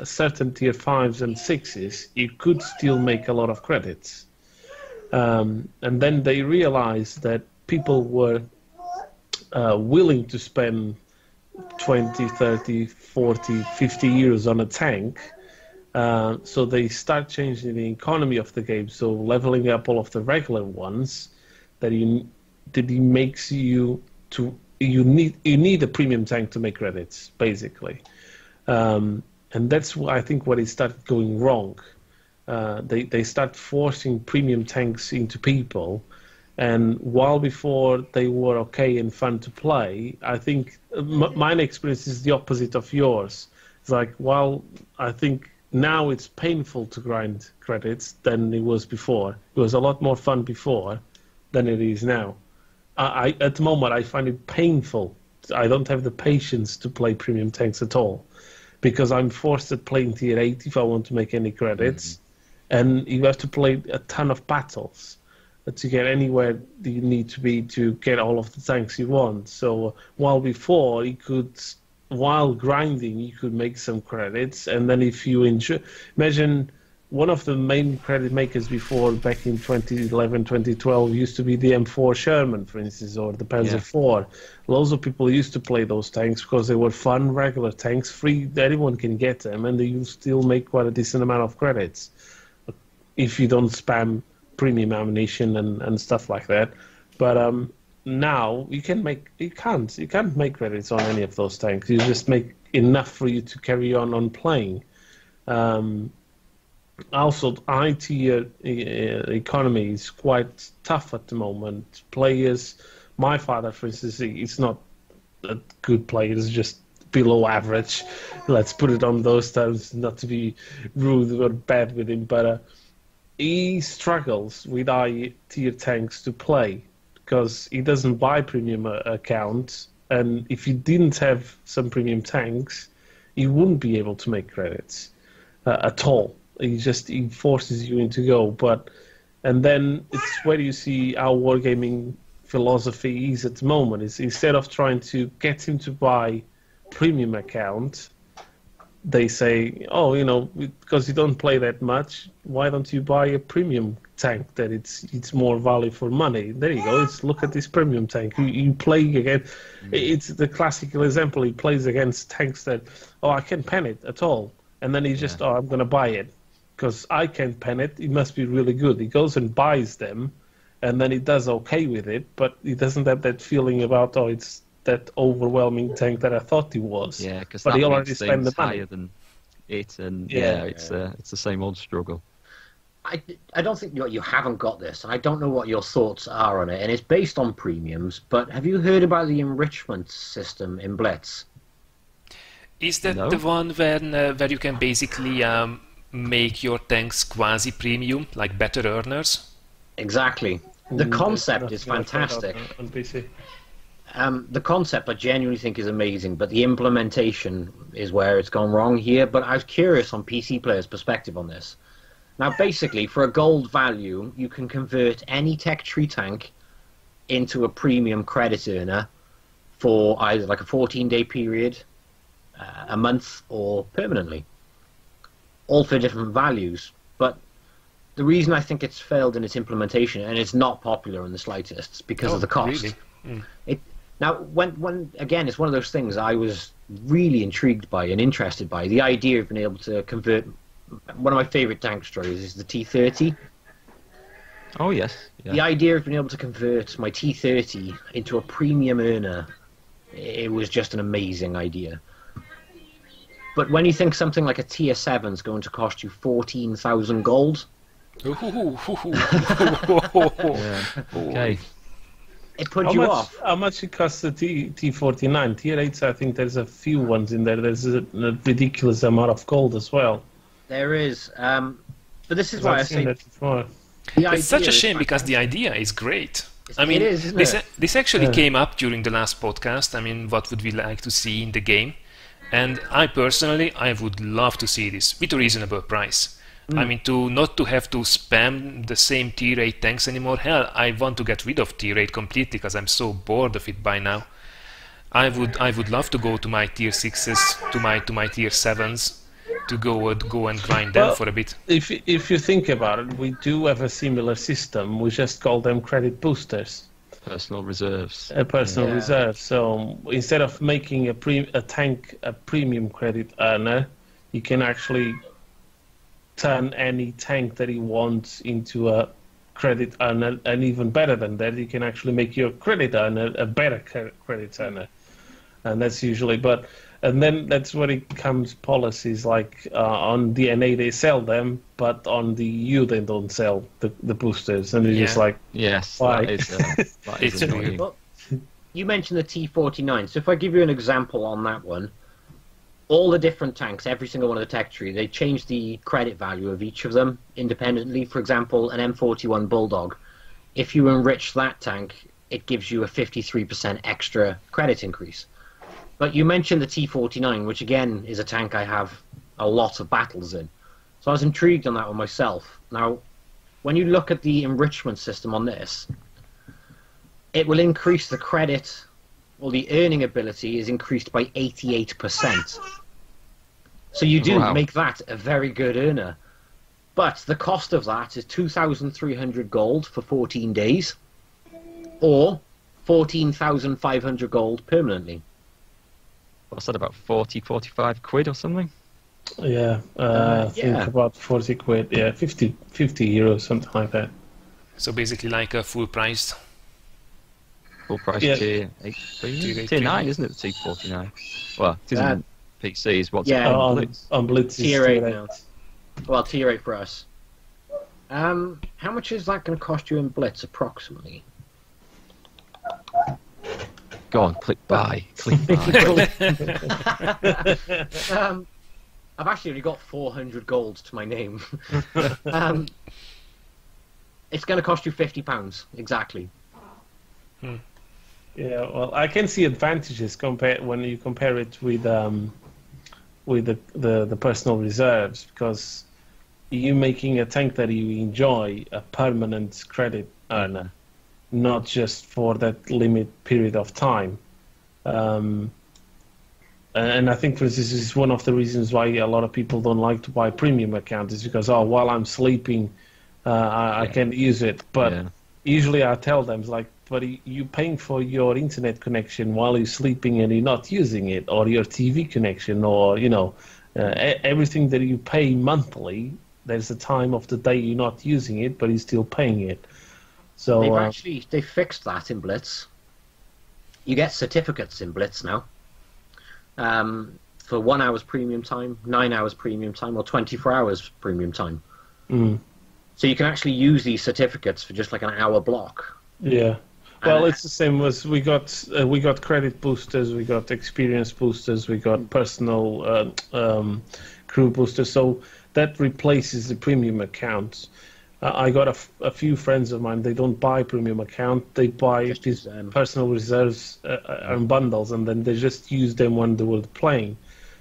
certain tier 5s and 6s, you could still make a lot of credits. And then they realized that people were willing to spend 20, 30, 40, 50 euros on a tank. So they start changing the economy of the game, so leveling up all of the regular ones that he makes you to you need a premium tank to make credits, basically, and that's I think what it started going wrong. They start forcing premium tanks into people, and while before they were okay and fun to play, I think my experience is the opposite of yours. It's like, while I think now it's painful to grind credits than it was before. It was a lot more fun before than it is now. At the moment, I find it painful. I don't have the patience to play premium tanks at all because I'm forced to play in tier 8 if I want to make any credits. And you have to play a ton of battles to get anywhere that you need to be to get all of the tanks you want. So while before while grinding, you could make some credits, and then if you imagine one of the main credit makers before, back in 2011, 2012, used to be the M4 Sherman, for instance, or the Panzer IV. Loads of people used to play those tanks because they were fun, regular tanks, free, anyone can get them, and you still make quite a decent amount of credits if you don't spam premium ammunition and stuff like that. But now you can't make credits on any of those tanks. You just make enough for you to carry on playing. Also, high-tier economy is quite tough at the moment. Players, my father, for instance, he's not a good player. He's just below average. Let's put it on those terms, not to be rude or bad with him, but he struggles with high-tier tanks to play because he doesn't buy premium accounts, and if you didn't have some premium tanks, you wouldn't be able to make credits at all. He forces you into and then it's where you see our wargaming philosophy is at the moment. Is instead of trying to get him to buy premium account, they say, oh, because you don't play that much, why don't you buy a premium tank that it's more value for money? There you go. Look at this premium tank. You play again. It's the classical example. He plays against tanks that, I can't pen it at all. And then he just, I'm going to buy it. Because I can't pen it, it must be really good. He goes and buys them, and then he does okay with it, but he doesn't have that feeling about, it's that overwhelming tank that I thought he was. Yeah, because he already spent the money. Higher than it, and it's the same old struggle. I don't think you haven't got this, and I don't know what your thoughts are on it, and it's based on premiums, but have you heard about the enrichment system in Blitz? Is that the one where you can basically make your tanks quasi-premium, like better earners? Exactly. The concept is fantastic. On PC. The concept I genuinely think is amazing, but the implementation is where it's gone wrong here. But I was curious on PC players' perspective on this. Now, basically, for a gold value, you can convert any tech tree tank into a premium credit earner for either like a 14-day period, a month, or permanently. All for different values. But the reason I think it's failed in its implementation, and it's not popular in the slightest, is because of the cost. Really? Now, when again, it's one of those things I was really intrigued by and interested by. The idea of being able to convert... One of my favourite tank stories is the T-30. Oh, yes. Yeah. The idea of being able to convert my T-30 into a premium earner, it was just an amazing idea. But when you think something like a Tier 7 is going to cost you 14,000 gold... Yeah. Okay. It put you off. How much it costs the T49? Tier 8s, I think there's a few ones in there. There's a ridiculous amount of gold as well. There is. But this is why I say... It's such a shame because the idea is great. I mean, it is, isn't it? This actually came up during the last podcast. I mean, what would we like to see in the game? And I would love to see this with a reasonable price. I mean, not to have to spam the same tier 8 tanks anymore. Hell, I want to get rid of tier 8 completely because I'm so bored of it by now. I would love to go to my tier 6s, to my tier 7s, to go and grind them for a bit. If you think about it, we do have a similar system. We just call them credit boosters. Personal reserves. Personal reserves. So instead of making a tank a premium credit earner, you can actually turn any tank that you want into a credit earner, and even better than that, you can actually make your credit earner a better credit earner. And that's usually, and then that's where it comes policies like on DNA they sell them, but on the EU they don't sell the boosters, and you're just like, yes, why? That is annoying. Well, you mentioned the T49, so if I give you an example on that one, all the different tanks, every single one of the tech tree, they change the credit value of each of them independently. For example, an M41 Bulldog, if you enrich that tank, it gives you a 53% extra credit increase. But you mentioned the T49, which again is a tank I have a lot of battles in. So I was intrigued on that one myself. Now, when you look at the enrichment system on this, it will increase the credit, well, the earning ability is increased by 88%. So you do make that a very good earner. But the cost of that is 2,300 gold for 14 days, or 14,500 gold permanently. What's that, about 45 quid or something? Yeah, I think about 40 quid, 50 euros, something like that. So basically like a full price. Full price tier 8 premium? Tier 9, isn't it, the T49? Well, it isn't PC, is what's on Blitz. On Blitz tier 8 now. Well, tier 8 for us. How much is that going to cost you in Blitz, approximately? Go on, click buy. Click buy. I've actually only got 400 gold to my name. It's going to cost you £50, exactly. Yeah, well, I can see advantages when you compare it with the personal reserves, because you making a tank that you enjoy a permanent credit earner, not just for that limit period of time. And I think, for instance, this is one of the reasons why a lot of people don't like to buy premium accounts, is because, while I'm sleeping, I can use it. But usually I tell them, like, but you're paying for your internet connection while you're sleeping and you're not using it, or your TV connection, or, everything that you pay monthly, there's a time of the day you're not using it, but you're still paying it. So they fixed that in Blitz. You get certificates in Blitz now. For 1 hour's premium time, 9 hours premium time, or 24 hours premium time. So you can actually use these certificates for just like an hour block. Yeah. Well, it's the same as we got credit boosters, we got experience boosters, we got personal crew boosters. So that replaces the premium accounts. I got a few friends of mine, they don't buy premium account, they buy these personal reserves and bundles, and then they just use them when they were playing.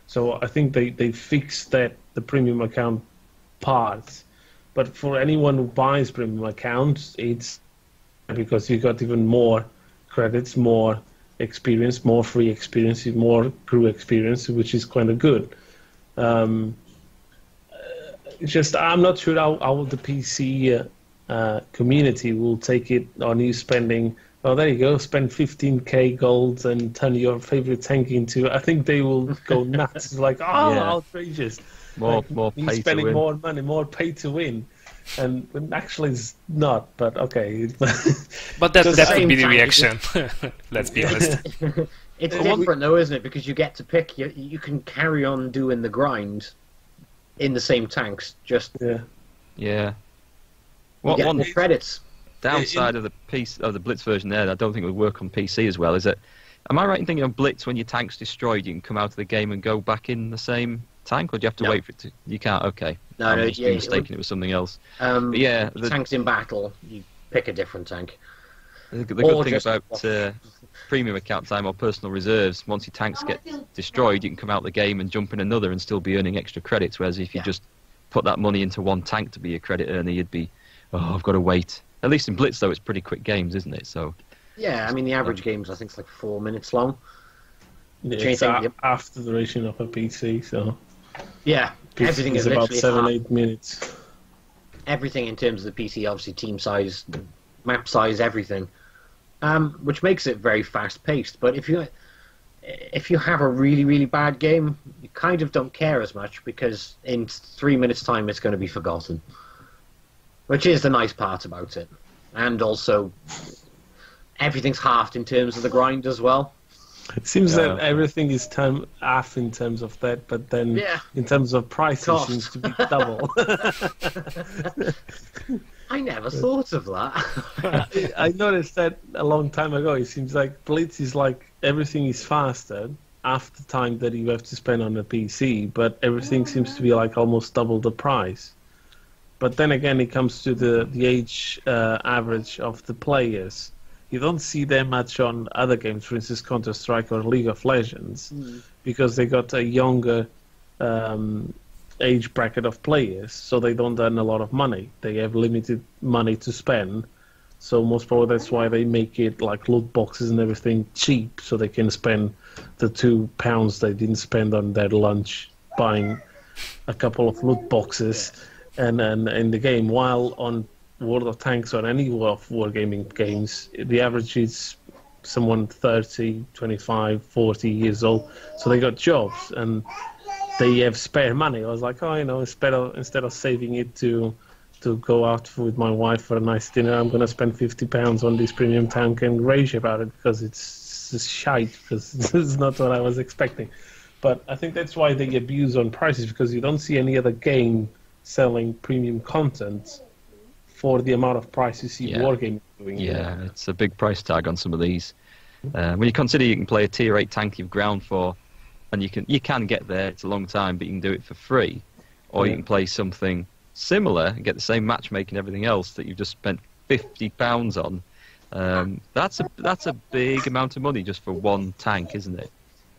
So I think they fixed the premium account part. But for anyone who buys premium accounts, it's because you got even more credits, more experience, more free experience, more crew experience, which is kind of good. Just I'm not sure how the PC community will take it on you spending. Well, there you go. Spend 15k gold and turn your favorite tank into. I think they will go nuts. Like, outrageous! More he's pay spending to win. more money, more pay to win, and actually it's not. But okay. But that would be the time, reaction. Let's be honest. It's different though, isn't it? Because you get to pick. You can carry on doing the grind in the same tanks. Just Yeah. you get One more credits. downside of the Blitz version there, that I don't think would work on PC as well, is that, am I right in thinking on Blitz, when your tank's destroyed, you can come out of the game and go back in the same tank, or do you have to wait for it to... You can't, okay. No, I'm just mistaken, it was something else. But yeah, the tanks in battle, you pick a different tank. The good thing about premium account time or personal reserves, once your tanks get destroyed, you can come out of the game and jump in another and still be earning extra credits, whereas if you just put that money into one tank to be a credit earner, you'd be, I've got to wait. At least in Blitz, though, it's pretty quick games, isn't it? So. Yeah, I mean, the average games, I think, is like 4 minutes long. Yeah, it's after the duration of a PC, so... Yeah, everything is about literally 7-8 minutes. Everything in terms of the PC, obviously, team size, map size, everything. Which makes it very fast-paced. But if you have a really, really bad game, you kind of don't care as much, because in 3 minutes' time, it's going to be forgotten. Which is the nice part about it. And also, everything's halved in terms of the grind as well. It seems that everything is half in terms of that, but then in terms of price, it seems to be double. I never thought of that. I noticed that a long time ago. It seems like Blitz is like everything is faster after time that you have to spend on a PC, but everything seems to be like almost double the price. But then again, it comes to the age average of the players. You don't see that much on other games, for instance, Counter-Strike or League of Legends, because they got a younger age bracket of players, so they don't earn a lot of money. They have limited money to spend, so most probably that's why they make it like loot boxes and everything cheap, so they can spend the £2 they didn't spend on their lunch buying a couple of loot boxes. And in the game, while on World of Tanks or any of Wargaming games, the average is someone 30, 25, 40 years old, so they got jobs and they have spare money. I was like, instead of saving it to go out with my wife for a nice dinner, I'm going to spend £50 on this premium tank and rage about it because it's just shite, because it's not what I was expecting. But I think that's why they abuse on prices, because you don't see any other game selling premium content for the amount of price you see Wargaming doing. Yeah, it's a big price tag on some of these. When you consider you can play a tier 8 tank you've ground for, and you can get there, it's a long time, but you can do it for free. Or you can play something similar and get the same matchmaking and everything else that you've just spent £50 on. That's a big amount of money just for one tank, isn't it?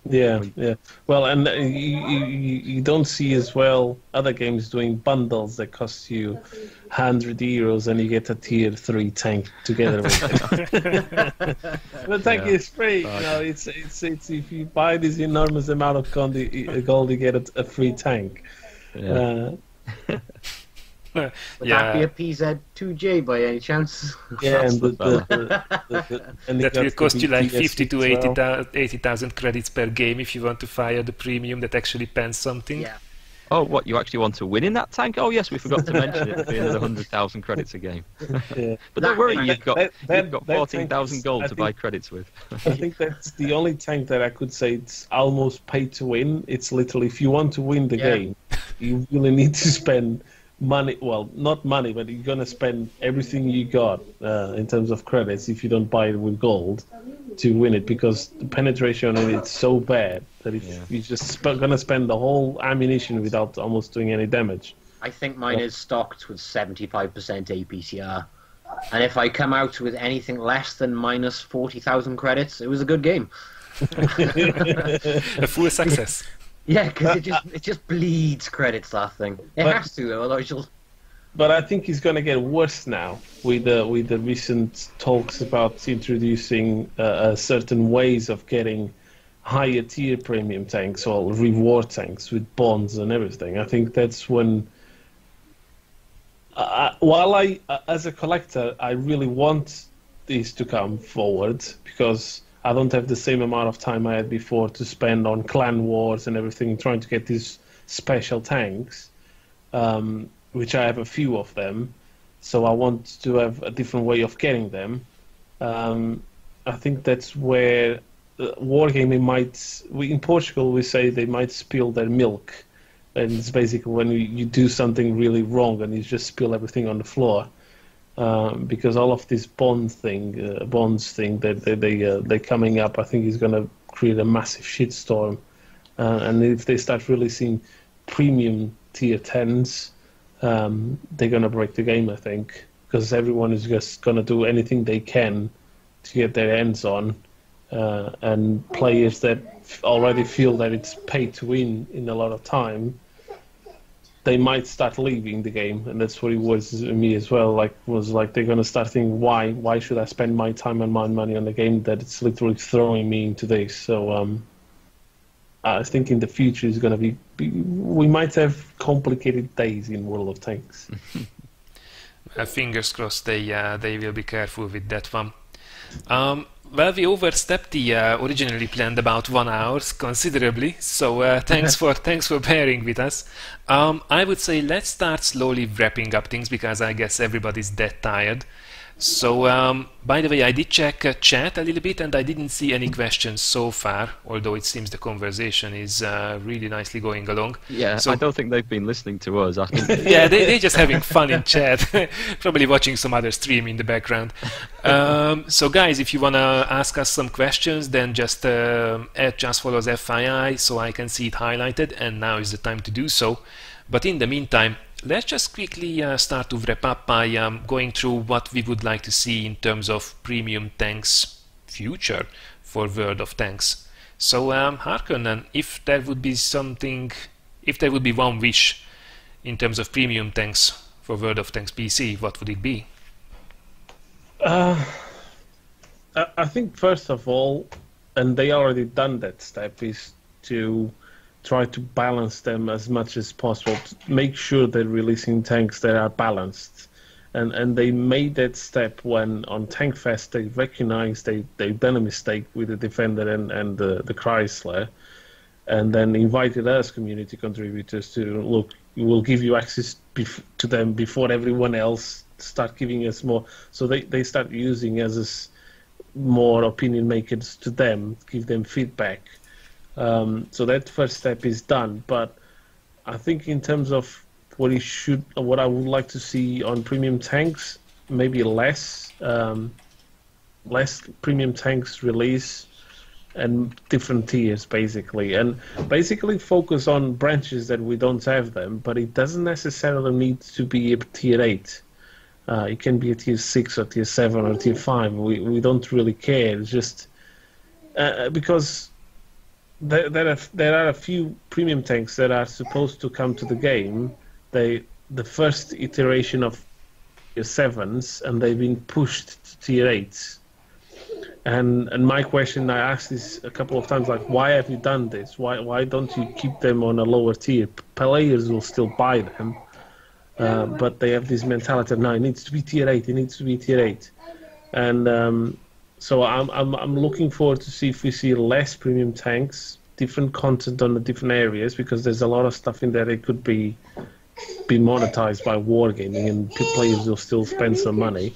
Yeah. Well, and you don't see as well other games doing bundles that cost you €100 and you get a tier 3 tank together with it. The tank is free. It's if you buy this enormous amount of gold, you get a free tank. Would that be a PZ2J by any chance? Yeah, and that will cost you like 50 to 80,000 credits per game if you want to fire the premium that actually pens something. Yeah. Oh, what, you actually want to win in that tank? Oh, yes, we forgot to mention it. It'll be another 100,000 credits a game. But don't worry, you've got 14,000 gold to buy credits with. I think that's the only tank that I could say it's almost pay to win. It's literally, if you want to win the game, you really need to spend money. Well, not money, but you're going to spend everything you got in terms of credits if you don't buy it with gold to win it, because the penetration on it's so bad that if you're just going to spend the whole ammunition without almost doing any damage. I think mine is stocked with 75% APCR, and if I come out with anything less than minus 40,000 credits, it was a good game. A full success. Yeah, because it just bleeds credits, that thing. It has to, though, otherwise you'll But I think it's going to get worse now with the recent talks about introducing certain ways of getting higher tier premium tanks or reward tanks with bonds and everything. I think that's when. While I, as a collector, I really want this to come forward because I don't have the same amount of time I had before to spend on clan wars and everything, trying to get these special tanks, which I have a few of them. So I want to have a different way of getting them. I think that's where Wargaming might. In Portugal, we say they might spill their milk. And it's basically when you do something really wrong and you just spill everything on the floor, because all of this bonds thing that they're coming up, I think is going to create a massive shitstorm. And if they start releasing premium tier 10s, they're going to break the game, I think, because everyone is just going to do anything they can to get their hands on. And players that already feel that it's pay to win in a lot of time, they might start leaving the game, and that's what it was me as well. Was they're gonna start thinking, why should I spend my time and my money on a game that it's literally throwing me into this? So I think in the future is gonna be we might have complicated days in World of Tanks. Fingers crossed they will be careful with that one. Well, we overstepped the originally planned about 1 hour considerably, so thanks for bearing with us. I would say let's start slowly wrapping up things because I guess everybody's that tired. So, by the way, I did check chat a little bit and I didn't see any questions so far, although it seems the conversation is really nicely going along. Yeah, so, I don't think they've been listening to us. I think. Yeah, they're just having fun in chat, probably watching some other stream in the background. So, guys, if you want to ask us some questions, then just add JustforlolzFYI so I can see it highlighted, and now is the time to do so. But in the meantime, let's just quickly start to wrap up by going through what we would like to see in terms of premium tanks future for World of Tanks. So Harkonnen, if there would be something, if there would be one wish in terms of premium tanks for World of Tanks PC, what would it be? I think first of all, and they already done that step, is to try to balance them as much as possible, to make sure they're releasing tanks that are balanced. And they made that step when on Tank Fest they recognized they've done a mistake with the Defender and the Chrysler, and then invited us community contributors to, look, we'll give you access to them before everyone else, start giving us more. So they start using us as more opinion makers to them, give them feedback. So that first step is done, but I think in terms of what I would like to see on premium tanks, maybe less premium tanks release and different tiers basically, and basically focus on branches that we don't have them, but it doesn't necessarily need to be a tier 8. It can be a tier 6 or tier 7 or tier 5. We don't really care. It's just because there are a few premium tanks that are supposed to come to the game. The first iteration of tier 7s, and they've been pushed to tier 8s. And my question, I asked this a couple of times, like, why have you done this? Why don't you keep them on a lower tier? Players will still buy them, but they have this mentality of, no, it needs to be tier 8. It needs to be tier 8, and so I'm looking forward to see if we see less premium tanks, different content on the different areas, because there's a lot of stuff in there that could be monetized by Wargaming, and players will still spend some money.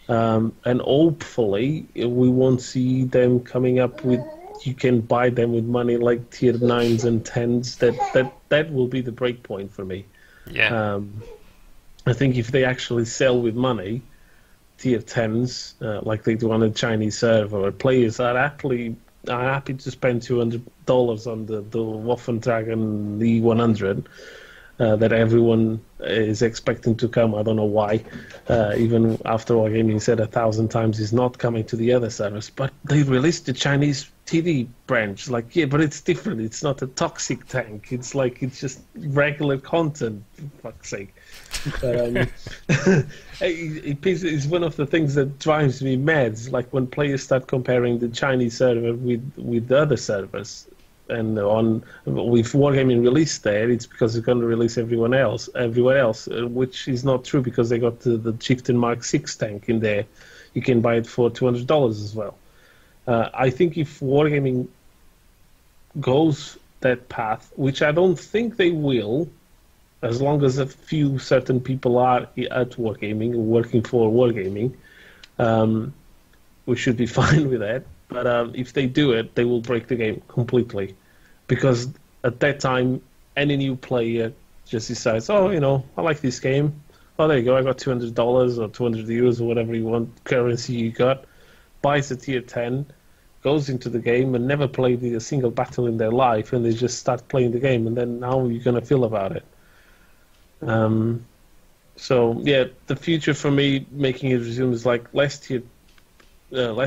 And hopefully we won't see them coming up with, you can buy them with money like tier 9s and 10s. That will be the break point for me. Yeah. I think if they actually sell with money, tier 10s, like they do on a Chinese server, where players are happy to spend $200 on the Waffen-Dragon E100, that everyone is expecting to come. I don't know why. Even after Wargaming said 1,000 times is not coming to the other servers, but they released the Chinese TV branch. Like, yeah, but it's different. It's not a toxic tank. It's like, it's just regular content, for fuck's sake. But, it's one of the things that drives me mad. Like when players start comparing the Chinese server with the other servers, and with Wargaming released there, it's because they're going to release everywhere else, which is not true because they got the Chieftain Mark 6 tank in there. You can buy it for $200 as well. I think if Wargaming goes that path, which I don't think they will, as long as a few certain people are at Wargaming, working for Wargaming, we should be fine with that. But if they do it, they will break the game completely. Because at that time, any new player just decides, oh, I like this game. Oh, there you go, I got $200 or 200 euros or whatever you want, currency you got, buys a tier 10, goes into the game and never played a single battle in their life, and they just start playing the game, and then how are you going to feel about it? So, yeah, the future for me, making it resume is like less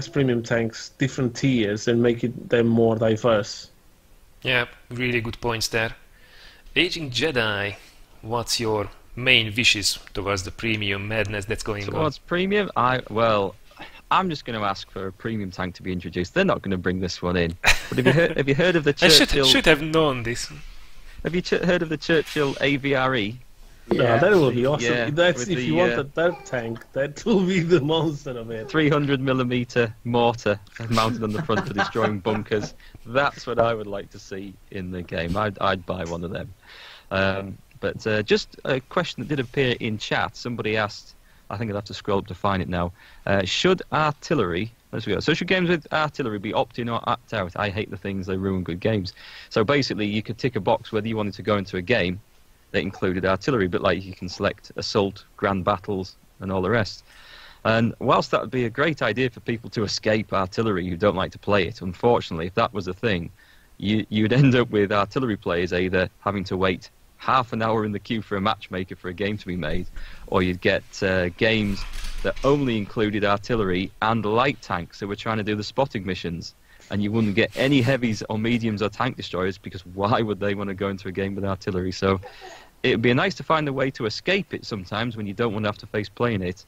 premium tanks, different tiers, and make them more diverse. Yeah, really good points there. AgingJedi, what's your main wishes towards the premium madness that's going on? Towards premium? I'm just going to ask for a premium tank to be introduced. They're not going to bring this one in. But have you heard of the Churchill... I should have known this. Have you heard of the Churchill AVRE? Yeah, that will be awesome. Yeah, That's if you want that tank, that will be the monster of it. 300mm mortar mounted on the front for destroying bunkers. That's what I would like to see in the game. I'd buy one of them. But just a question that did appear in chat. Somebody asked, I think I'll have to scroll up to find it now. Should artillery... Let's go. So should games with artillery be opt-in or opt-out? I hate the things that ruin good games. So basically, you could tick a box whether you wanted to go into a game that included artillery, but like you can select assault, grand battles, and all the rest. And whilst that would be a great idea for people to escape artillery who don't like to play it, unfortunately, if that was a thing, you'd end up with artillery players either having to wait half an hour in the queue for a matchmaker for a game to be made, or you'd get games that only included artillery and light tanks that were trying to do the spotting missions, and you wouldn't get any heavies or mediums or tank destroyers, because why would they want to go into a game with artillery? So it'd be nice to find a way to escape it sometimes when you don't want to have to face playing it,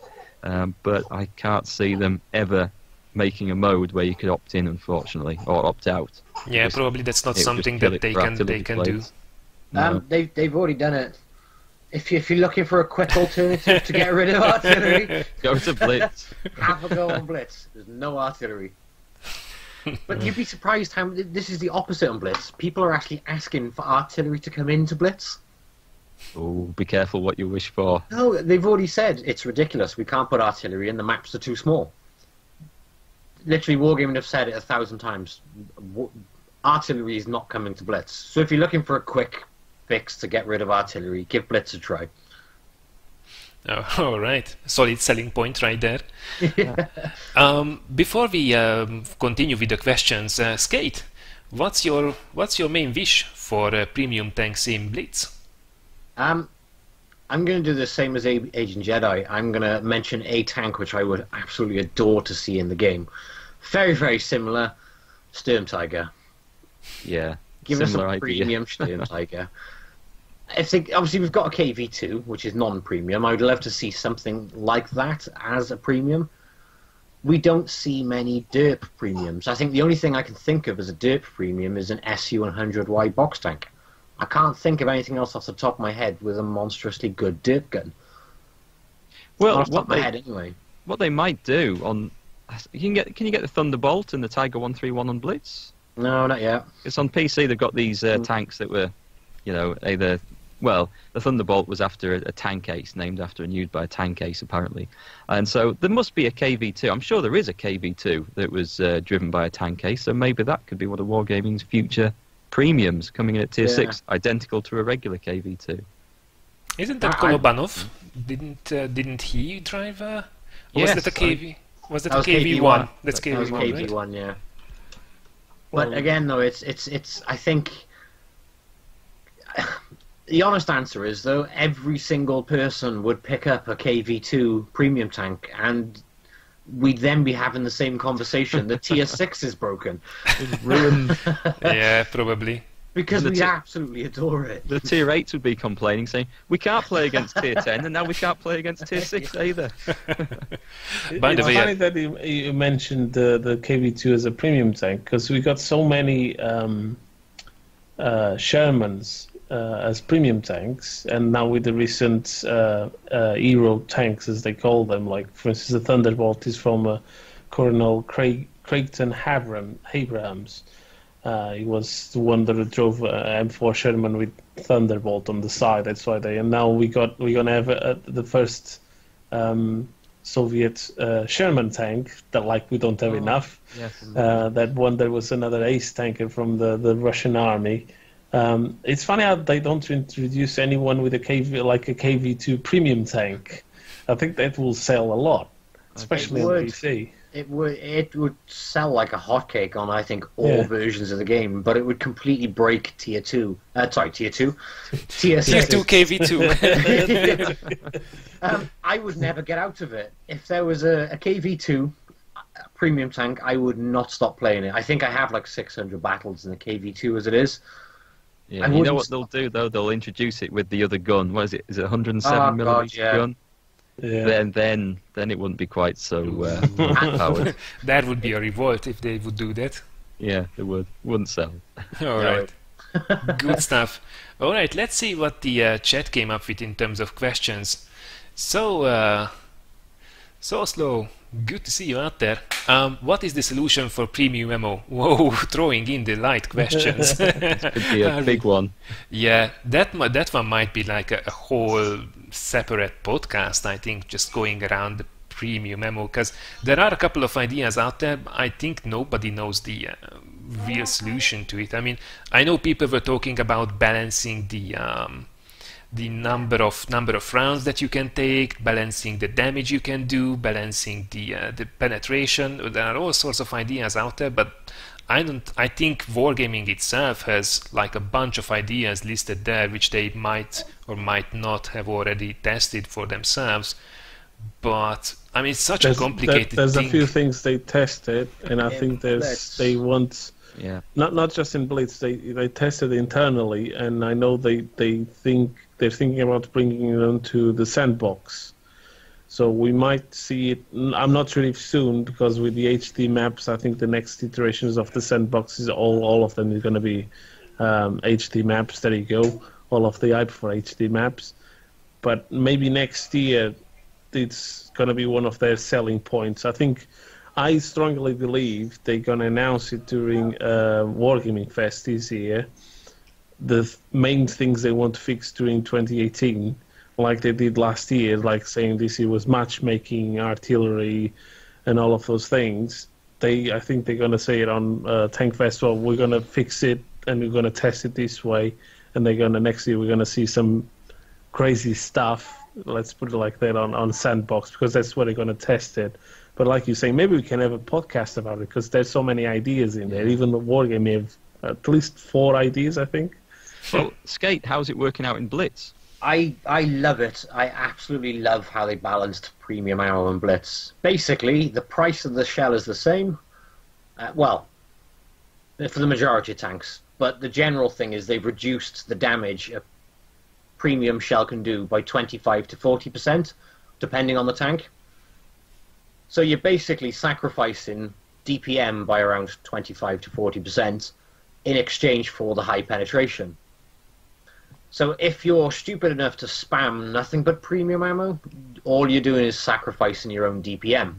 but I can't see them ever making a mode where you could opt in, unfortunately, or opt out. Yeah, probably that's not something that they can do. No. They've already done it. If you're looking for a quick alternative to get rid of artillery, Go to Blitz. have a go on Blitz. There's no artillery. But you'd be surprised how this is the opposite on Blitz. People are actually asking for artillery to come into Blitz. Oh, be careful what you wish for. No, they've already said it's ridiculous. We can't put artillery in. The maps are too small. Literally, Wargaming have said it 1,000 times. Artillery is not coming to Blitz. So if you're looking for a quick fix to get rid of artillery, give Blitz a try. Oh, all right, solid selling point right there. Before we continue with the questions, Skate, what's your main wish for premium tanks in Blitz? I'm going to do the same as AgingJedi. I'm going to mention a tank which I would absolutely adore to see in the game. Very, very similar, Sturm Tiger. Yeah, Give us similar a idea. premium Sturm Tiger. Obviously, we've got a KV2, which is non-premium. I would love to see something like that as a premium. We don't see many derp premiums. I think the only thing I can think of as a derp premium is an SU-100Y box tank. I can't think of anything else off the top of my head with a monstrously good derp gun. Well, off the top of my head, anyway. What they might do on... Can you get the Thunderbolt and the Tiger 131 on Blitz? No, not yet. It's on PC. They've got these tanks that were, either... Well, the Thunderbolt was after a tank ace, named after and used by a tank ace, apparently. And so there must be a KV2. I'm sure there is a KV2 that was driven by a tank ace, so maybe that could be one of Wargaming's future premiums coming in at Tier 6, identical to a regular KV2. Isn't that Kolobanov? Didn't he drive a... Yes, was that a KV? Was that That a was KV1? That's That was KV1, right? KV1, yeah. But again, though, it's I think... The honest answer is, though, every single person would pick up a KV2 premium tank, and we'd then be having the same conversation. The Tier 6 is broken. It's ruined. Yeah, probably. Because And we absolutely adore it. The tier 8s would be complaining, saying, we can't play against tier 10, and now we can't play against tier 6 either. By the It's way, funny that you mentioned the KV2 as a premium tank, because we got so many Shermans as premium tanks, and now with the recent hero tanks, as they call them, like for instance the Thunderbolt is from Colonel Creighton Abrams. He was the one that drove M4 Sherman with Thunderbolt on the side. That's why and now we're gonna have the first Soviet Sherman tank that we don't have enough. Yes. That one there was another ace tanker from the Russian army. It's funny how they don't introduce anyone with a KV2 premium tank. I think that will sell a lot, especially on PC. It would sell like a hotcake on, I think, all versions of the game, but it would completely break tier 2. Tier 2? Tier 6. Tier 2 KV2. I would never get out of it. If there was a KV2 premium tank, I would not stop playing it. I think I have like 600 battles in the KV2 as it is. Yeah, you know what they'll do, though? They'll introduce it with the other gun. What is it? Is it 107mm gun? Yeah. Then it wouldn't be quite so powered. That would be a revolt if they would do that. Yeah, it would. Wouldn't sell. All right. Good stuff. All right, let's see what the chat came up with in terms of questions. So Slow, good to see you out there. What is the solution for premium ammo? Whoa, throwing in the light questions. Could be a big one. Yeah, that one might be like a whole separate podcast, I think, just going around the premium ammo, because there are a couple of ideas out there. I think nobody knows the real solution to it. I mean, I know people were talking about balancing the number of rounds that you can take, balancing the damage you can do, balancing the penetration. There are all sorts of ideas out there, but I think Wargaming itself has like a bunch of ideas listed there, which they might or might not have already tested for themselves. But I mean, it's such a complicated there's thing. a few things they tested, and I think they want. Yeah. Not just in Blitz, they tested internally, and I know they're thinking about bringing them to the sandbox. So we might see it. I'm not sure if soon, because with the HD maps, I think the next iterations of the sandbox is all of them is going to be HD maps. There you go, all of the hype for HD maps. But maybe next year, it's going to be one of their selling points. I strongly believe they're going to announce it during Wargaming Fest this year. The main things they want to fix during 2018, like they did last year, like saying this year was matchmaking, artillery, and all of those things. I think they're going to say it on Tank Fest. Well, we're going to fix it and we're going to test it this way, and next year we're going to see some crazy stuff. Let's put it like that on Sandbox, because that's where they're going to test it. But like you say, maybe we can have a podcast about it, because there's so many ideas in there. Even the Wargame may have at least 4 ideas, I think. Well, Skate, how's it working out in Blitz? I love it. I absolutely love how they balanced premium ammo and Blitz. Basically, the price of the shell is the same. Well, for the majority of tanks. But the general thing is they've reduced the damage a premium shell can do by 25 to 40%, depending on the tank. So you're basically sacrificing DPM by around 25 to 40% in exchange for the high penetration. So if you're stupid enough to spam nothing but premium ammo, all you're doing is sacrificing your own DPM,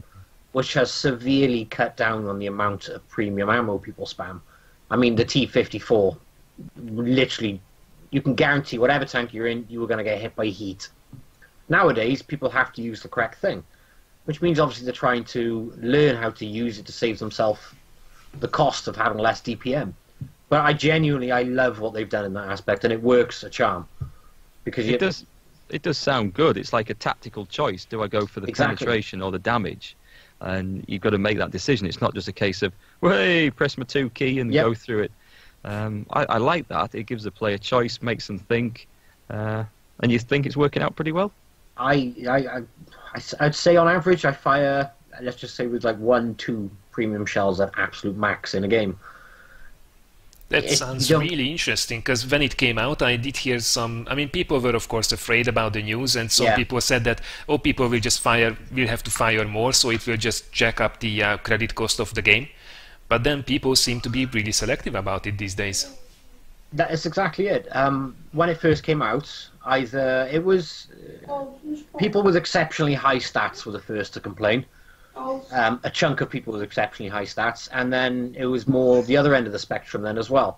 which has severely cut down on the amount of premium ammo people spam. I mean, the T-54, literally, you can guarantee whatever tank you're in, you were going to get hit by heat. Nowadays, people have to use the correct thing, which means obviously they're trying to learn how to use it to save themselves the cost of having less DPM. But I love what they've done in that aspect, and it works a charm. Because it does sound good. It's like a tactical choice. Do I go for the penetration or the damage? And you've got to make that decision. It's not just a case of, hey, press my 2 key and go through it. I like that. It gives the player choice, makes them think. And you think it's working out pretty well? I'd say on average I fire, let's just say with like 1-2 premium shells at absolute max in a game. That sounds really interesting, because when it came out, I did hear some. I mean, people were of course afraid about the news, and some people said that people will just will have to fire more, so it will just jack up the credit cost of the game. But then people seem to be really selective about it these days. That is exactly it. When it first came out, either it was people with exceptionally high stats were the first to complain. A chunk of people with exceptionally high stats, and then it was more the other end of the spectrum then as well.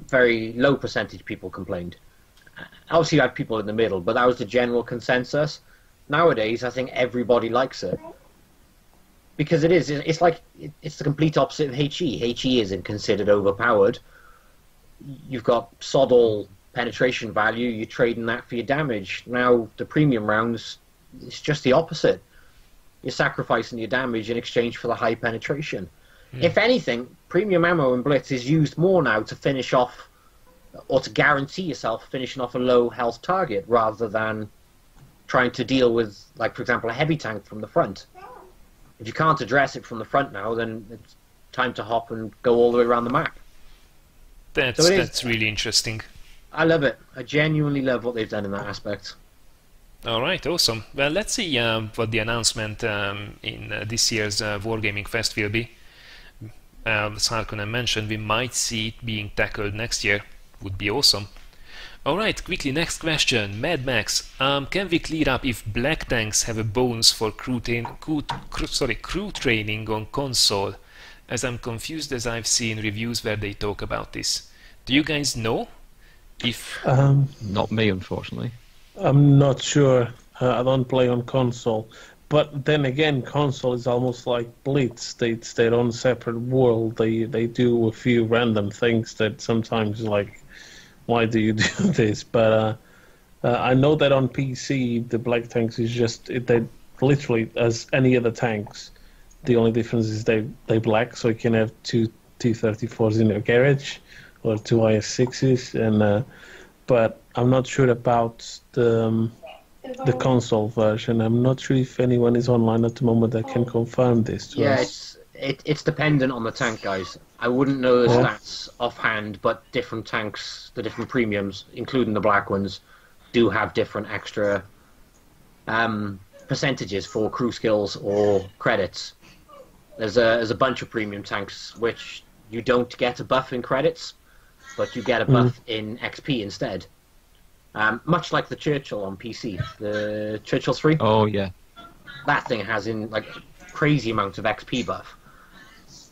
Very low percentage people complained. Obviously, you had people in the middle, but that was the general consensus. Nowadays, I think everybody likes it. Because it's like, it's the complete opposite of HE. HE isn't considered overpowered. You've got sod all penetration value, you're trading that for your damage. Now, the premium rounds, it's just the opposite. You're sacrificing your damage in exchange for the high penetration. If anything, premium ammo in Blitz is used more now to finish off, or to guarantee yourself finishing off a low health target, rather than trying to deal with, like, for example, a heavy tank from the front. If you can't address it from the front now, then it's time to hop and go all the way around the map. That's really interesting. I love it. I genuinely love what they've done in that aspect. All right, awesome. Well, let's see what the announcement in this year's Wargaming Fest will be. As Harkonnen mentioned, we might see it being tackled next year. Would be awesome. All right, quickly, next question. Mad Max, can we clear up if black tanks have a bonus for crew training on console? As I'm confused, as I've seen reviews where they talk about this. Do you guys know? Not me, unfortunately. I'm not sure. I don't play on console. But then again, console is almost like Blitz. It's their own separate world. They do a few random things that sometimes, like, why do you do this? But I know that on PC, the black tanks is just, they literally, as any other tanks, the only difference is they black, so you can have two T-34s in your garage, or two IS-6s, and but I'm not sure about the console version. I'm not sure if anyone is online at the moment that can confirm this to us. It's dependent on the tank, guys. I wouldn't know the stats offhand, but different tanks, the different premiums, including the black ones, do have different extra percentages for crew skills or credits. There's a bunch of premium tanks which you don't get a buff in credits, but you get a buff in XP instead. Much like the Churchill on PC, the Churchill 3. Oh yeah, that thing has like crazy amount of XP buff.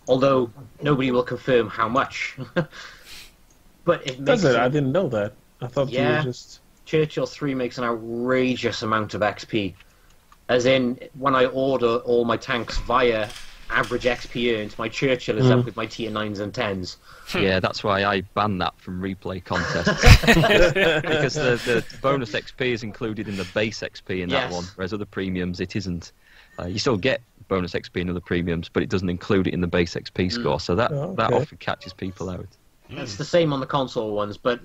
Although nobody will confirm how much. But it makes I didn't know that. I thought you were just... Churchill 3 makes an outrageous amount of XP. As in, when I order all my tanks via average XP earned, my Churchill is up with my tier 9s and 10s. Yeah, that's why I banned that from replay contests. Because the bonus XP is included in the base XP in that one, whereas other premiums it isn't. You still get bonus XP in other premiums, but it doesn't include it in the base XP score, so that often catches people out. It's the same on the console ones, but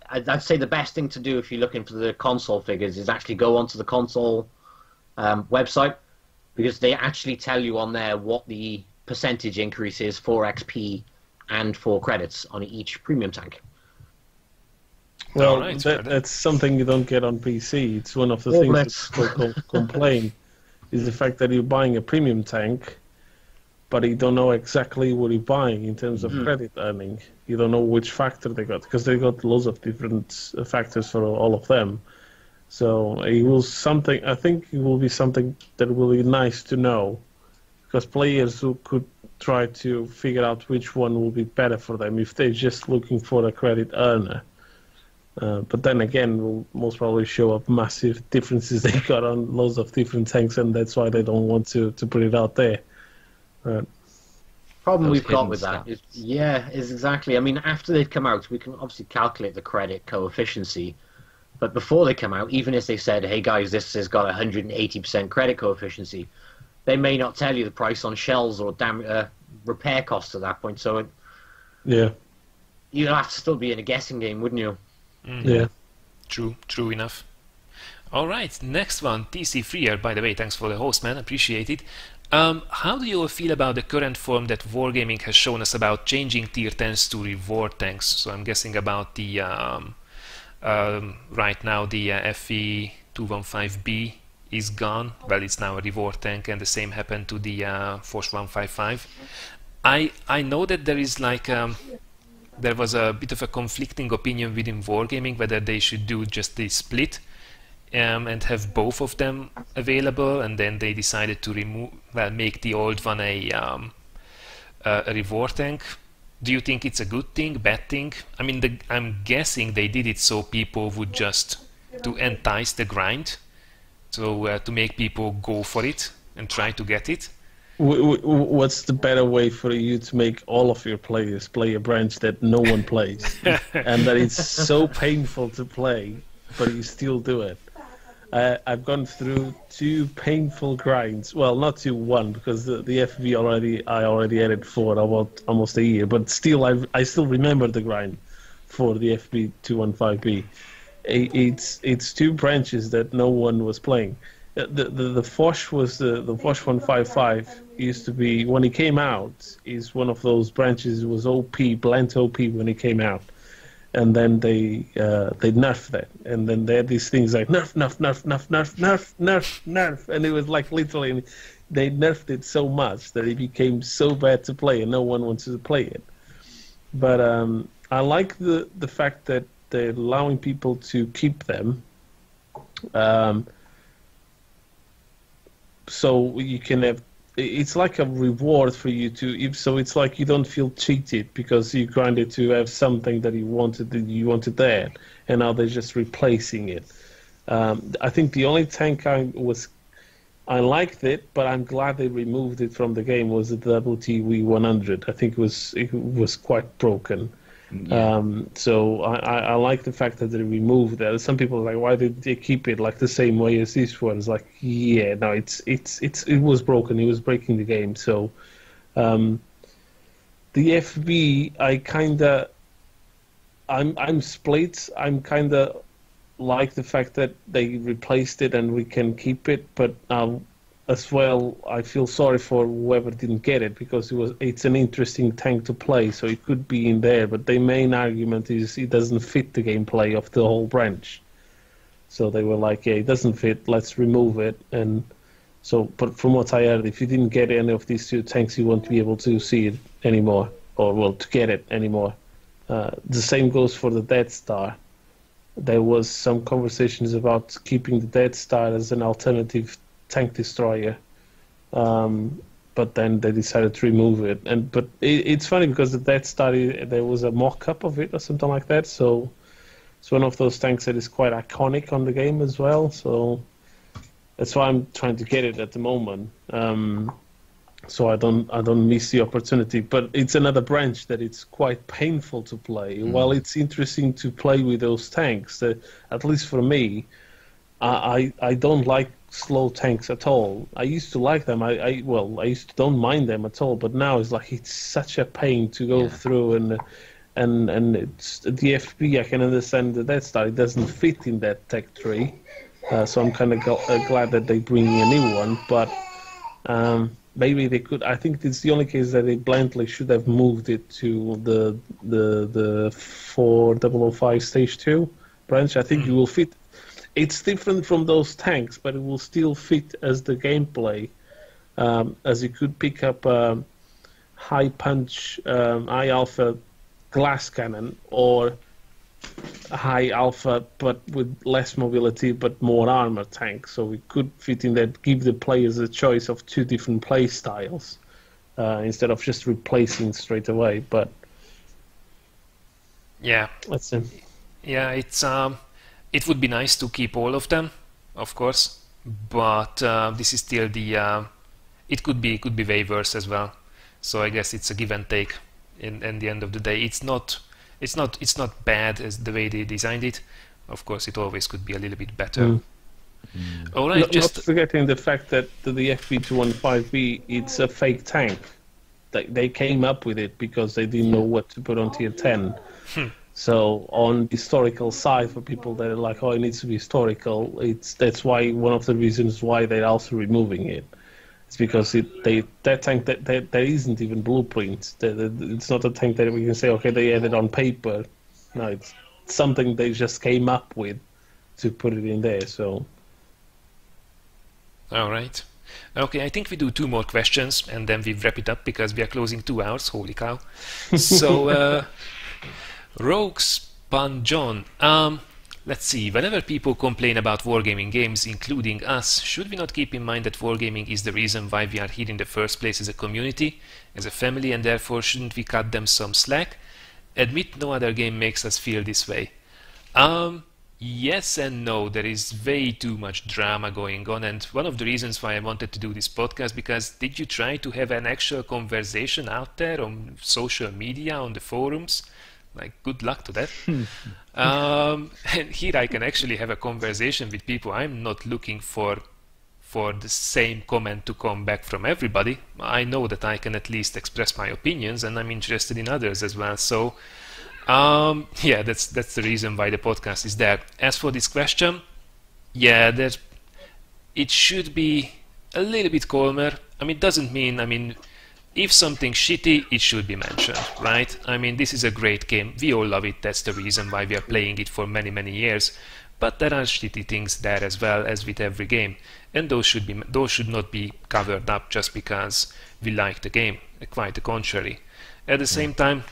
I'd say the best thing to do if you're looking for the console figures is actually go onto the console website, because they actually tell you on there what the percentage increase is for XP and for credits on each premium tank. Well, that's something you don't get on PC. It's one of the things that people complain, is the fact that you're buying a premium tank, but you don't know exactly what you're buying in terms of credit earning. You don't know which factor they got, because they got loads of different factors for all of them. So it will something. I think it will be something that will be nice to know, because players who could try to figure out which one will be better for them if they're just looking for a credit earner. But then again, will most probably show up massive differences they got on loads of different tanks, and that's why they don't want to put it out there. Problem we've got with that is exactly. I mean, after they've come out, we can obviously calculate the credit coefficient. But before they come out, even if they said, "Hey guys, this has got 180% credit coefficient," they may not tell you the price on shells or repair costs at that point. So you'd have to still be in a guessing game, wouldn't you? Yeah. True enough. All right, next one, TC Freer. By the way, thanks for the host, man. Appreciate it. How do you all feel about the current form that Wargaming has shown us about changing tier 10s to reward tanks? So I'm guessing about the right now the FE215B is gone. Well, it's now a reward tank, and the same happened to the Force 155. I know that there is like there was a bit of a conflicting opinion within Wargaming whether they should do just the split and have both of them available, and then they decided to make the old one a reward tank. Do you think it's a good thing, bad thing? I mean, I'm guessing they did it so people would just to entice the grind, so to make people go for it and try to get it. What's the better way for you to make all of your players play a branch that no one plays and that it's so painful to play, but you still do it? I've gone through 2 painful grinds. Well, not 2, 1, because the FV I already added for about almost a year. But still, I still remember the grind for the FB 215B. It's 2 branches that no one was playing. The Foch was the Foch 155 used to be, when it came out, is one of those branches. It was OP, blunt OP when it came out. And then they nerfed that, and then they had these things like nerf, and it was like literally they nerfed it so much that it became so bad to play, and no one wanted to play it. But I like the fact that they're allowing people to keep them, so you can have. It's like a reward for you to, so it's like you don't feel cheated because you grinded to have something that you wanted there, and now they're just replacing it. I think the only tank I liked it, but I'm glad they removed it from the game, was the WTW 100. I think it was quite broken. Yeah. So I like the fact that they removed that. Some people are like, why did they keep it like the same way as this one? It's like, yeah, no, it was broken. It was breaking the game. So the FB, I'm split. I'm kinda like the fact that they replaced it and we can keep it, but as well, I feel sorry for whoever didn't get it, because it's an interesting tank to play, so it could be in there, but the main argument is it doesn't fit the gameplay of the whole branch. So they were like, yeah, it doesn't fit, let's remove it. And so, but from what I heard, if you didn't get any of these 2 tanks, you won't be able to see it anymore, or, well, to get it anymore. The same goes for the Death Star. There was some conversations about keeping the Death Star as an alternative tank destroyer, but then they decided to remove it. But it's funny because the Death Star, there was a mock-up of it or something like that, so it's one of those tanks that is quite iconic on the game as well, so that's why I'm trying to get it at the moment, so I don't miss the opportunity. But it's another branch that it's quite painful to play. While it's interesting to play with those tanks, at least for me, I don't like slow tanks at all. I used to like them. I used to don't mind them at all. But now it's like it's such a pain to go through, and it's the FP. I can understand the Death Star. It doesn't fit in that tech tree, so I'm kind of glad that they bring a new one. But maybe they could. I think it's the only case that they blindly should have moved it to the 4005 Stage 2 branch. I think it will fit. It's different from those tanks, but it will still fit as the gameplay, as you could pick up a high punch, high alpha glass cannon, or a high alpha but with less mobility but more armor tank. So it could fit in that, give the players a choice of 2 different play styles instead of just replacing straight away. But yeah, that's it. Yeah, it's it would be nice to keep all of them, of course, but this is still the. It could be way worse as well. So I guess it's a give and take. In the end of the day, it's not bad as the way they designed it. Of course, it always could be a little bit better. All right, not forgetting the fact that the FB215B, it's a fake tank. They came up with it because they didn't know what to put on tier 10. So on the historical side, for people that are like, oh, it needs to be historical, that's why one of the reasons why they're also removing it. It's because that tank that there isn't even blueprints. It's not a tank that we can say, okay, they had it on paper. No, it's something they just came up with to put it in there. So. All right. Okay, I think we do 2 more questions and then we wrap it up because we are closing 2 hours. Holy cow! So, Rogues Pan John. Let's see. Whenever people complain about wargaming games, including us, should we not keep in mind that wargaming is the reason why we are here in the first place as a community, as a family, and therefore shouldn't we cut them some slack? Admit no other game makes us feel this way. Yes and no. There is way too much drama going on, and one of the reasons why I wanted to do this podcast, because did you try to have an actual conversation out there on social media, on the forums? Like, good luck to that. And here I can actually have a conversation with people. I'm not looking for the same comment to come back from everybody. I know that I can at least express my opinions, and I'm interested in others as well. So yeah, that's the reason why the podcast is there. As for this question, yeah, it should be a little bit calmer. I mean, it doesn't mean, if something's shitty, it should be mentioned, right? I mean, this is a great game. We all love it. That's the reason why we are playing it for many, many years. But there are shitty things there as well, as with every game. And those should not be covered up just because we like the game. Quite the contrary. At the same time,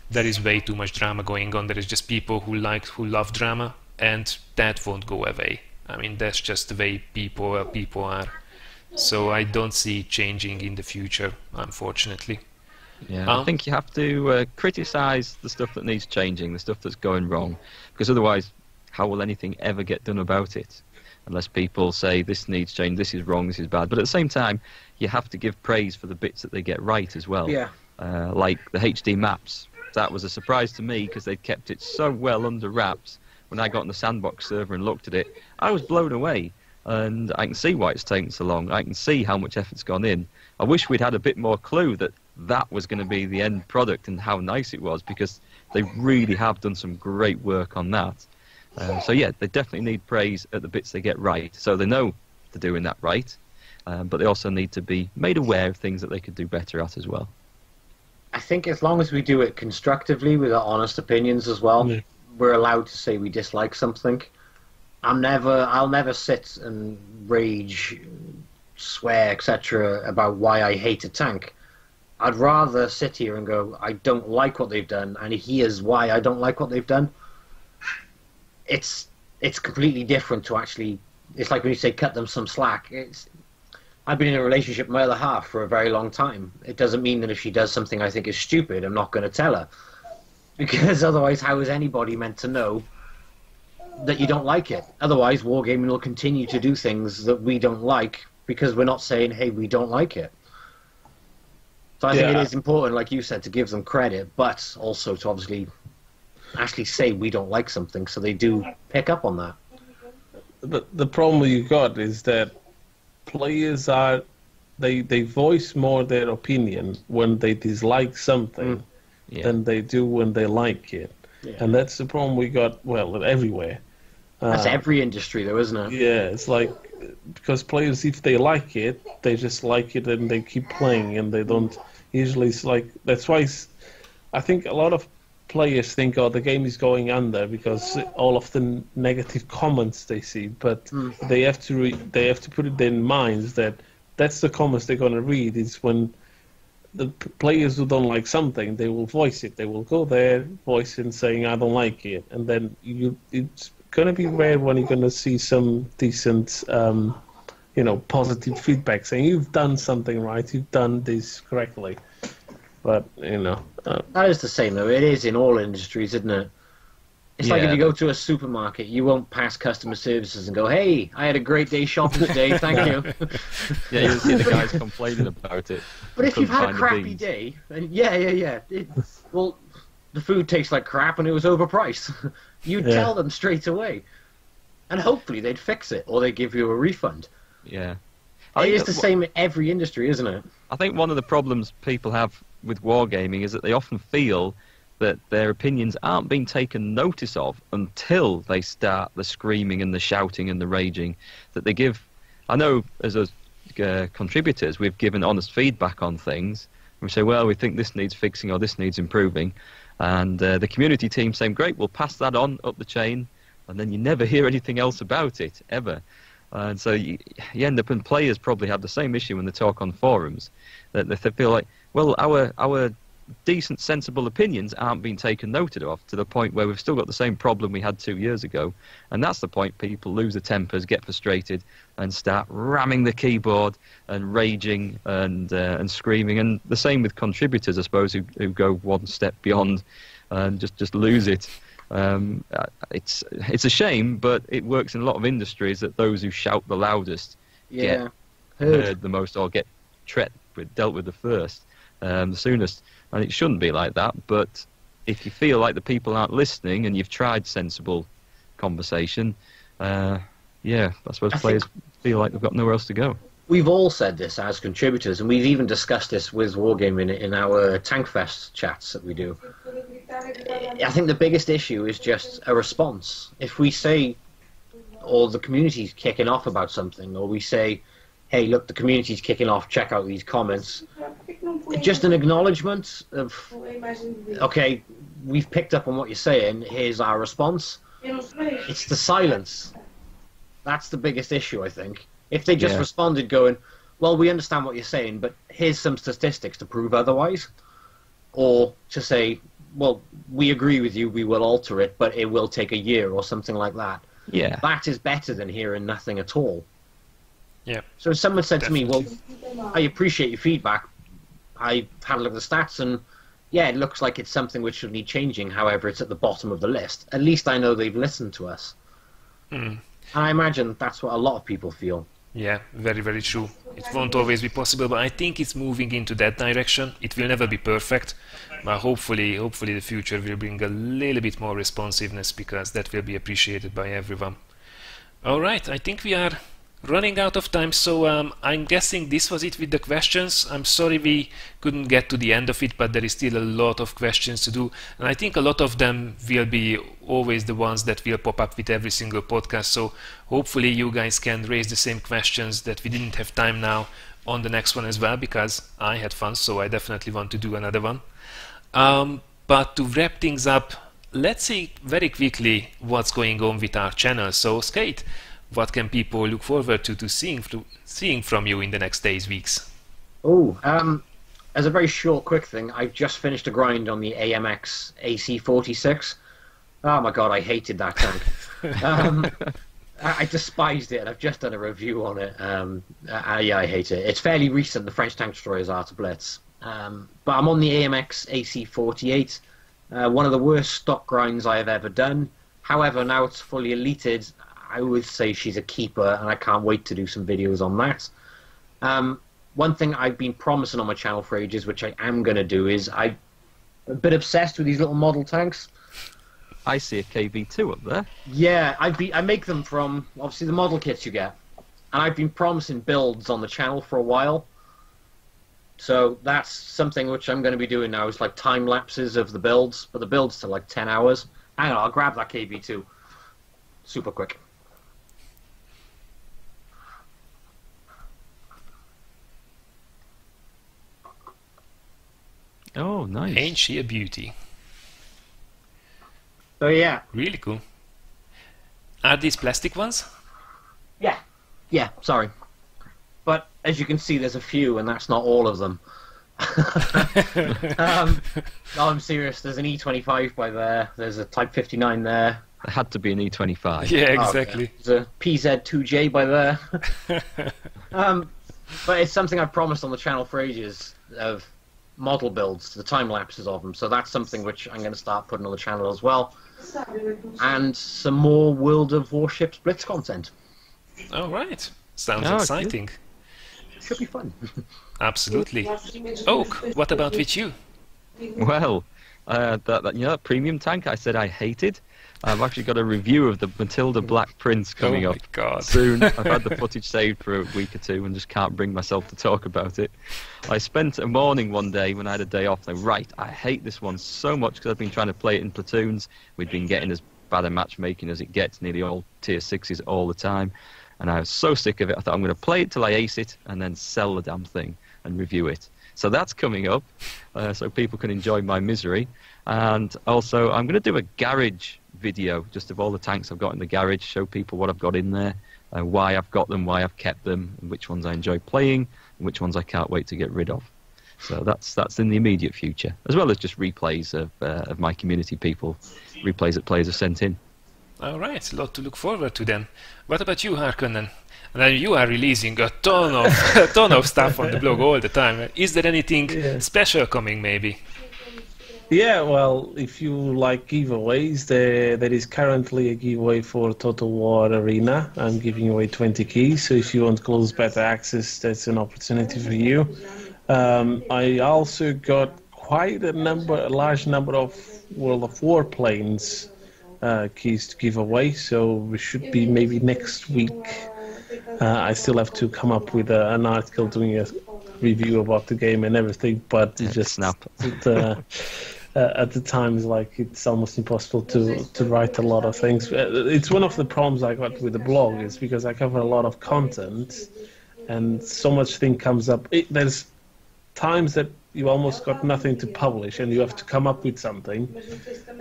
there is way too much drama going on. There is just people who love drama, and that won't go away. I mean, that's just the way people are. So I don't see it changing in the future, unfortunately. Yeah, I think you have to criticize the stuff that needs changing, the stuff that's going wrong, because otherwise, how will anything ever get done about it? Unless people say this needs change, this is wrong, this is bad. But at the same time, you have to give praise for the bits that they get right as well. Yeah. Like the HD maps. That was a surprise to me because they'd kept it so well under wraps. When I got on the sandbox server and looked at it, I was blown away. And I can see why it's taken so long. I can see how much effort's gone in. I wish we'd had a bit more clue that that was going to be the end product and how nice it was, because they really have done some great work on that. So yeah, they definitely need praise at the bits they get right. So they know they're doing that right, but they also need to be made aware of things that they could do better at as well. I think as long as we do it constructively with our honest opinions as well, we're allowed to say we dislike something. I'll never sit and rage, swear, etc. about why I hate a tank. I'd rather sit here and go, I don't like what they've done, and here's why I don't like what they've done. It's completely different to actually. It's like when you say cut them some slack. I've been in a relationship with my other half for a very long time. It doesn't mean that if she does something I think is stupid, I'm not going to tell her, because otherwise, how is anybody meant to know that you don't like it? Otherwise, Wargaming will continue to do things that we don't like because we're not saying, hey, we don't like it. So I think it is important, like you said, to give them credit, but also to obviously actually say we don't like something, so they do pick up on that. The problem you got is that players they voice more their opinion when they dislike something than they do when they like it. Yeah. And that's the problem we got, well, everywhere. That's every industry, though, isn't it? Yeah, it's like, because players, if they like it, they just like it and they keep playing, and they don't, usually it's like, that's why I think a lot of players think, oh, the game is going under because all of the negative comments they see, but they have to put it in minds that that's the comments they're going to read. Is when the players who don't like something, they will voice it. They will go there, voice it, saying, I don't like it. And then it's going to be rare when you're going to see some decent, positive feedback saying, you've done something right, you've done this correctly. But, that is the same, though. It is in all industries, isn't it? It's like if you go to a supermarket, you won't pass customer services and go, hey, I had a great day shopping today, thank you. Yeah, you'll see the guys complaining about it. But if you've had a crappy day, and well, the food tastes like crap and it was overpriced, you'd tell them straight away. And hopefully they'd fix it, or they'd give you a refund. Yeah. It is the same in every industry, isn't it? I think one of the problems people have with wargaming is that they often feel that their opinions aren't being taken notice of until they start the screaming and the shouting and the raging that they give. I know as a contributors, we've given honest feedback on things. We say, well, we think this needs fixing or this needs improving. And the community team saying, great, we'll pass that on up the chain. And then you never hear anything else about it, ever. And so you end up, and players probably have the same issue when they talk on forums, that they feel like, well, our decent, sensible opinions aren't being taken note of, to the point where we've still got the same problem we had 2 years ago. And that's the point people lose their tempers, get frustrated, and start ramming the keyboard and raging and screaming. And the same with contributors, I suppose, who go one step beyond and just lose it. It's a shame, but it works in a lot of industries that those who shout the loudest get heard the most, or get dealt with the first, the soonest. And it shouldn't be like that, but if you feel like the people aren't listening and you've tried sensible conversation, I suppose players feel like they've got nowhere else to go. We've all said this as contributors, and we've even discussed this with Wargaming in our Tankfest chats that we do. I think the biggest issue is just a response. If we say, or the community's kicking off about something, or we say, hey, look, the community's kicking off, check out these comments, just an acknowledgement of, okay, we've picked up on what you're saying, here's our response. It's the silence. That's the biggest issue, I think. If they just responded going, well, we understand what you're saying, but here's some statistics to prove otherwise. Or to say, well, we agree with you, we will alter it, but it will take a year or something like that. Yeah. That is better than hearing nothing at all. Yeah. So if someone said to me, well, I appreciate your feedback, I had a look at the stats, and yeah, it looks like it's something which should need changing, however, it's at the bottom of the list. At least I know they've listened to us. And I imagine that's what a lot of people feel. Yeah, very, very true. It won't always be possible, but I think it's moving into that direction. It will never be perfect, but hopefully the future will bring a little bit more responsiveness, because that will be appreciated by everyone. All right, I think we are running out of time, so I'm guessing this was it with the questions. I'm sorry we couldn't get to the end of it, but there is still a lot of questions to do, and I think a lot of them will be always the ones that will pop up with every single podcast, so hopefully you guys can raise the same questions that we didn't have time now on the next one as well, because I had fun, so I definitely want to do another one. But to wrap things up, let's see very quickly what's going on with our channel. So Sk8, what can people look forward to seeing from you in the next days, weeks? As a very short, quick thing, I've just finished a grind on the AMX AC46. Oh my god, I hated that tank. I despised it, and I've just done a review on it. I hate it. It's fairly recent, the French tank destroyers are to blitz. But I'm on the AMX AC48, one of the worst stock grinds I have ever done. However, now it's fully elited, I would say she's a keeper, and I can't wait to do some videos on that. One thing I've been promising on my channel for ages, which I am going to do, is I'm a bit obsessed with these little model tanks. I see a KV2 up there. Yeah, I make them from, obviously, the model kits you get. And I've been promising builds on the channel for a while. So that's something which I'm going to be doing now, is like time lapses of the builds, but the builds to like 10 hours. Hang on, I'll grab that KV2. Super quick. Oh, nice. Ain't she a beauty? So yeah. Really cool. Are these plastic ones? Yeah, sorry. But as you can see, there's a few, and that's not all of them. No, I'm serious. There's an E25 by there. There's a Type 59 there. There had to be an E25. Yeah, exactly. Oh, there's a PZ2J by there. But it's something I've promised on the channel for ages, of model builds, the time lapses of them. So that's something which I'm going to start putting on the channel as well. And some more World of Warships Blitz content. All right. Sounds exciting. Good. Should be fun. Absolutely. Oak, what about with you? Well, that premium tank I said I hated. I've actually got a review of the Matilda Black Prince coming up soon. I've had the footage saved for a week or two and just can't bring myself to talk about it. I spent a morning one day when I had a day off, and I hate this one so much, because I've been trying to play it in platoons. We've been getting as bad a matchmaking as it gets, nearly all tier 6s all the time. And I was so sick of it, I thought I'm going to play it till I ace it and then sell the damn thing and review it. So that's coming up, so people can enjoy my misery. And also, I'm going to do a garage video, just of all the tanks I've got in the garage, show people what I've got in there, why I've got them, why I've kept them, and which ones I enjoy playing, and which ones I can't wait to get rid of. So that's in the immediate future, as well as just replays of my community people, replays that players have sent in. All right, a lot to look forward to then. What about you, Harkonnen? Now you are releasing a ton of stuff on the blog all the time. Is there anything special coming, maybe? Yeah, well, if you like giveaways, there is currently a giveaway for Total War Arena. I'm giving away 20 keys, so if you want close beta access, that's an opportunity for you. I also got quite a large number of World of Warplanes keys to give away, so we should be maybe next week. I still have to come up with an article doing a review about the game and everything, but it just at the time it's almost impossible to write a lot of things. It's one of the problems I got with the blog, is because I cover a lot of content and so much thing comes up. There's times that you almost got nothing to publish and you have to come up with something,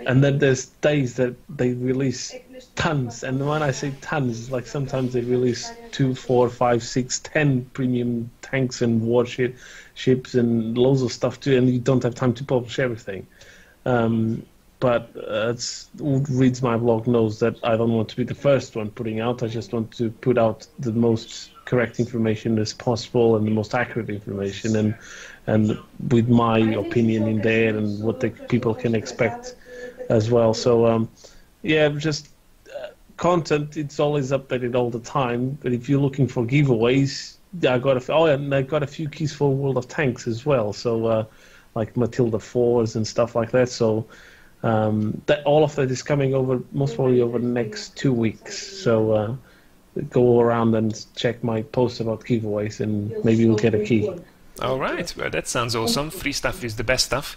and then there's days that they release tons, and when I say tons, like sometimes they release 2, 4, 5, 6, 10 premium tanks and warships and loads of stuff too, and you don't have time to publish everything. But who reads my blog knows that I don't want to be the first one putting out. I just want to put out the most correct information as possible and the most accurate information, and with my opinion in there and what the people can expect as well. So just content, it's always updated all the time. But if you're looking for giveaways, I got a few keys for World of Tanks as well. So like Matilda 4s and stuff like that. So all of that is coming most probably over the next 2 weeks. So go around and check my post about giveaways, and maybe you'll get a key. All right, well, that sounds awesome. Free stuff is the best stuff.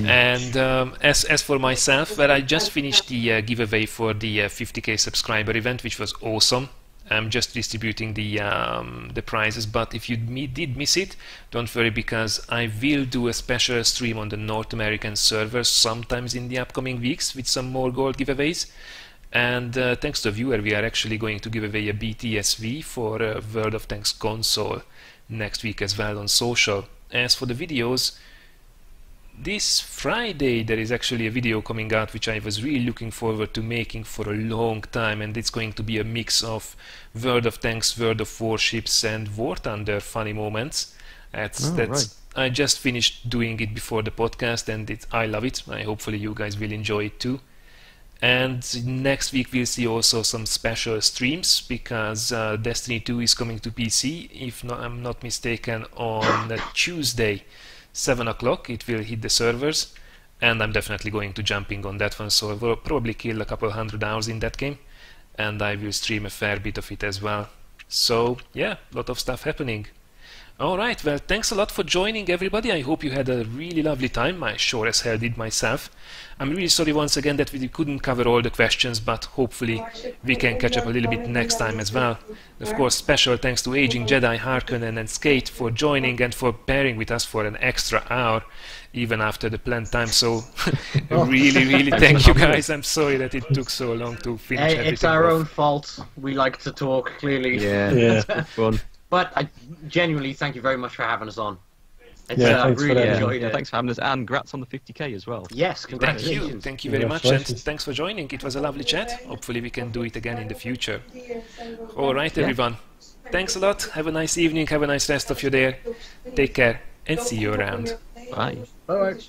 And as for myself, well, I just finished the giveaway for the 50k subscriber event, which was awesome. I'm just distributing the prizes, but if you did miss it, don't worry, because I will do a special stream on the North American server sometimes in the upcoming weeks with some more gold giveaways. And thanks to a viewer, we are actually going to give away a BTSV for a World of Tanks console next week as well on social. As for the videos, this Friday there is actually a video coming out which I was really looking forward to making for a long time, and it's going to be a mix of World of Tanks, World of Warships and War Thunder funny moments. Right. I just finished doing it before the podcast, and I love it. Hopefully you guys will enjoy it too. And next week we'll see also some special streams, because Destiny 2 is coming to PC, if I'm not mistaken, on Tuesday, 7 o'clock. It will hit the servers, and I'm definitely going to jumping on that one, so I will probably kill a couple 100 hours in that game, and I will stream a fair bit of it as well. So yeah, a lot of stuff happening. Alright, well, thanks a lot for joining, everybody. I hope you had a really lovely time. I sure as hell did myself. I'm really sorry once again that we couldn't cover all the questions, but hopefully we can catch up a little bit next time as well. Of course, special thanks to AgingJedi, Harkonnen and Sk8 for joining and for pairing with us for an extra hour, even after the planned time. So really thank you guys. I'm sorry that it took so long to finish everything. It's our own fault. We like to talk, clearly. Yeah. Fun. But I genuinely thank you very much for having us on. Thanks really for enjoyed it. Thanks for having us, and congrats on the 50k as well. Yes, congratulations. Thank you very much, and thanks for joining. It was a lovely chat. Hopefully we can do it again in the future. Alright, everyone. Thanks a lot. Have a nice evening. Have a nice rest of your day. Take care, and see you around. Bye. Bye.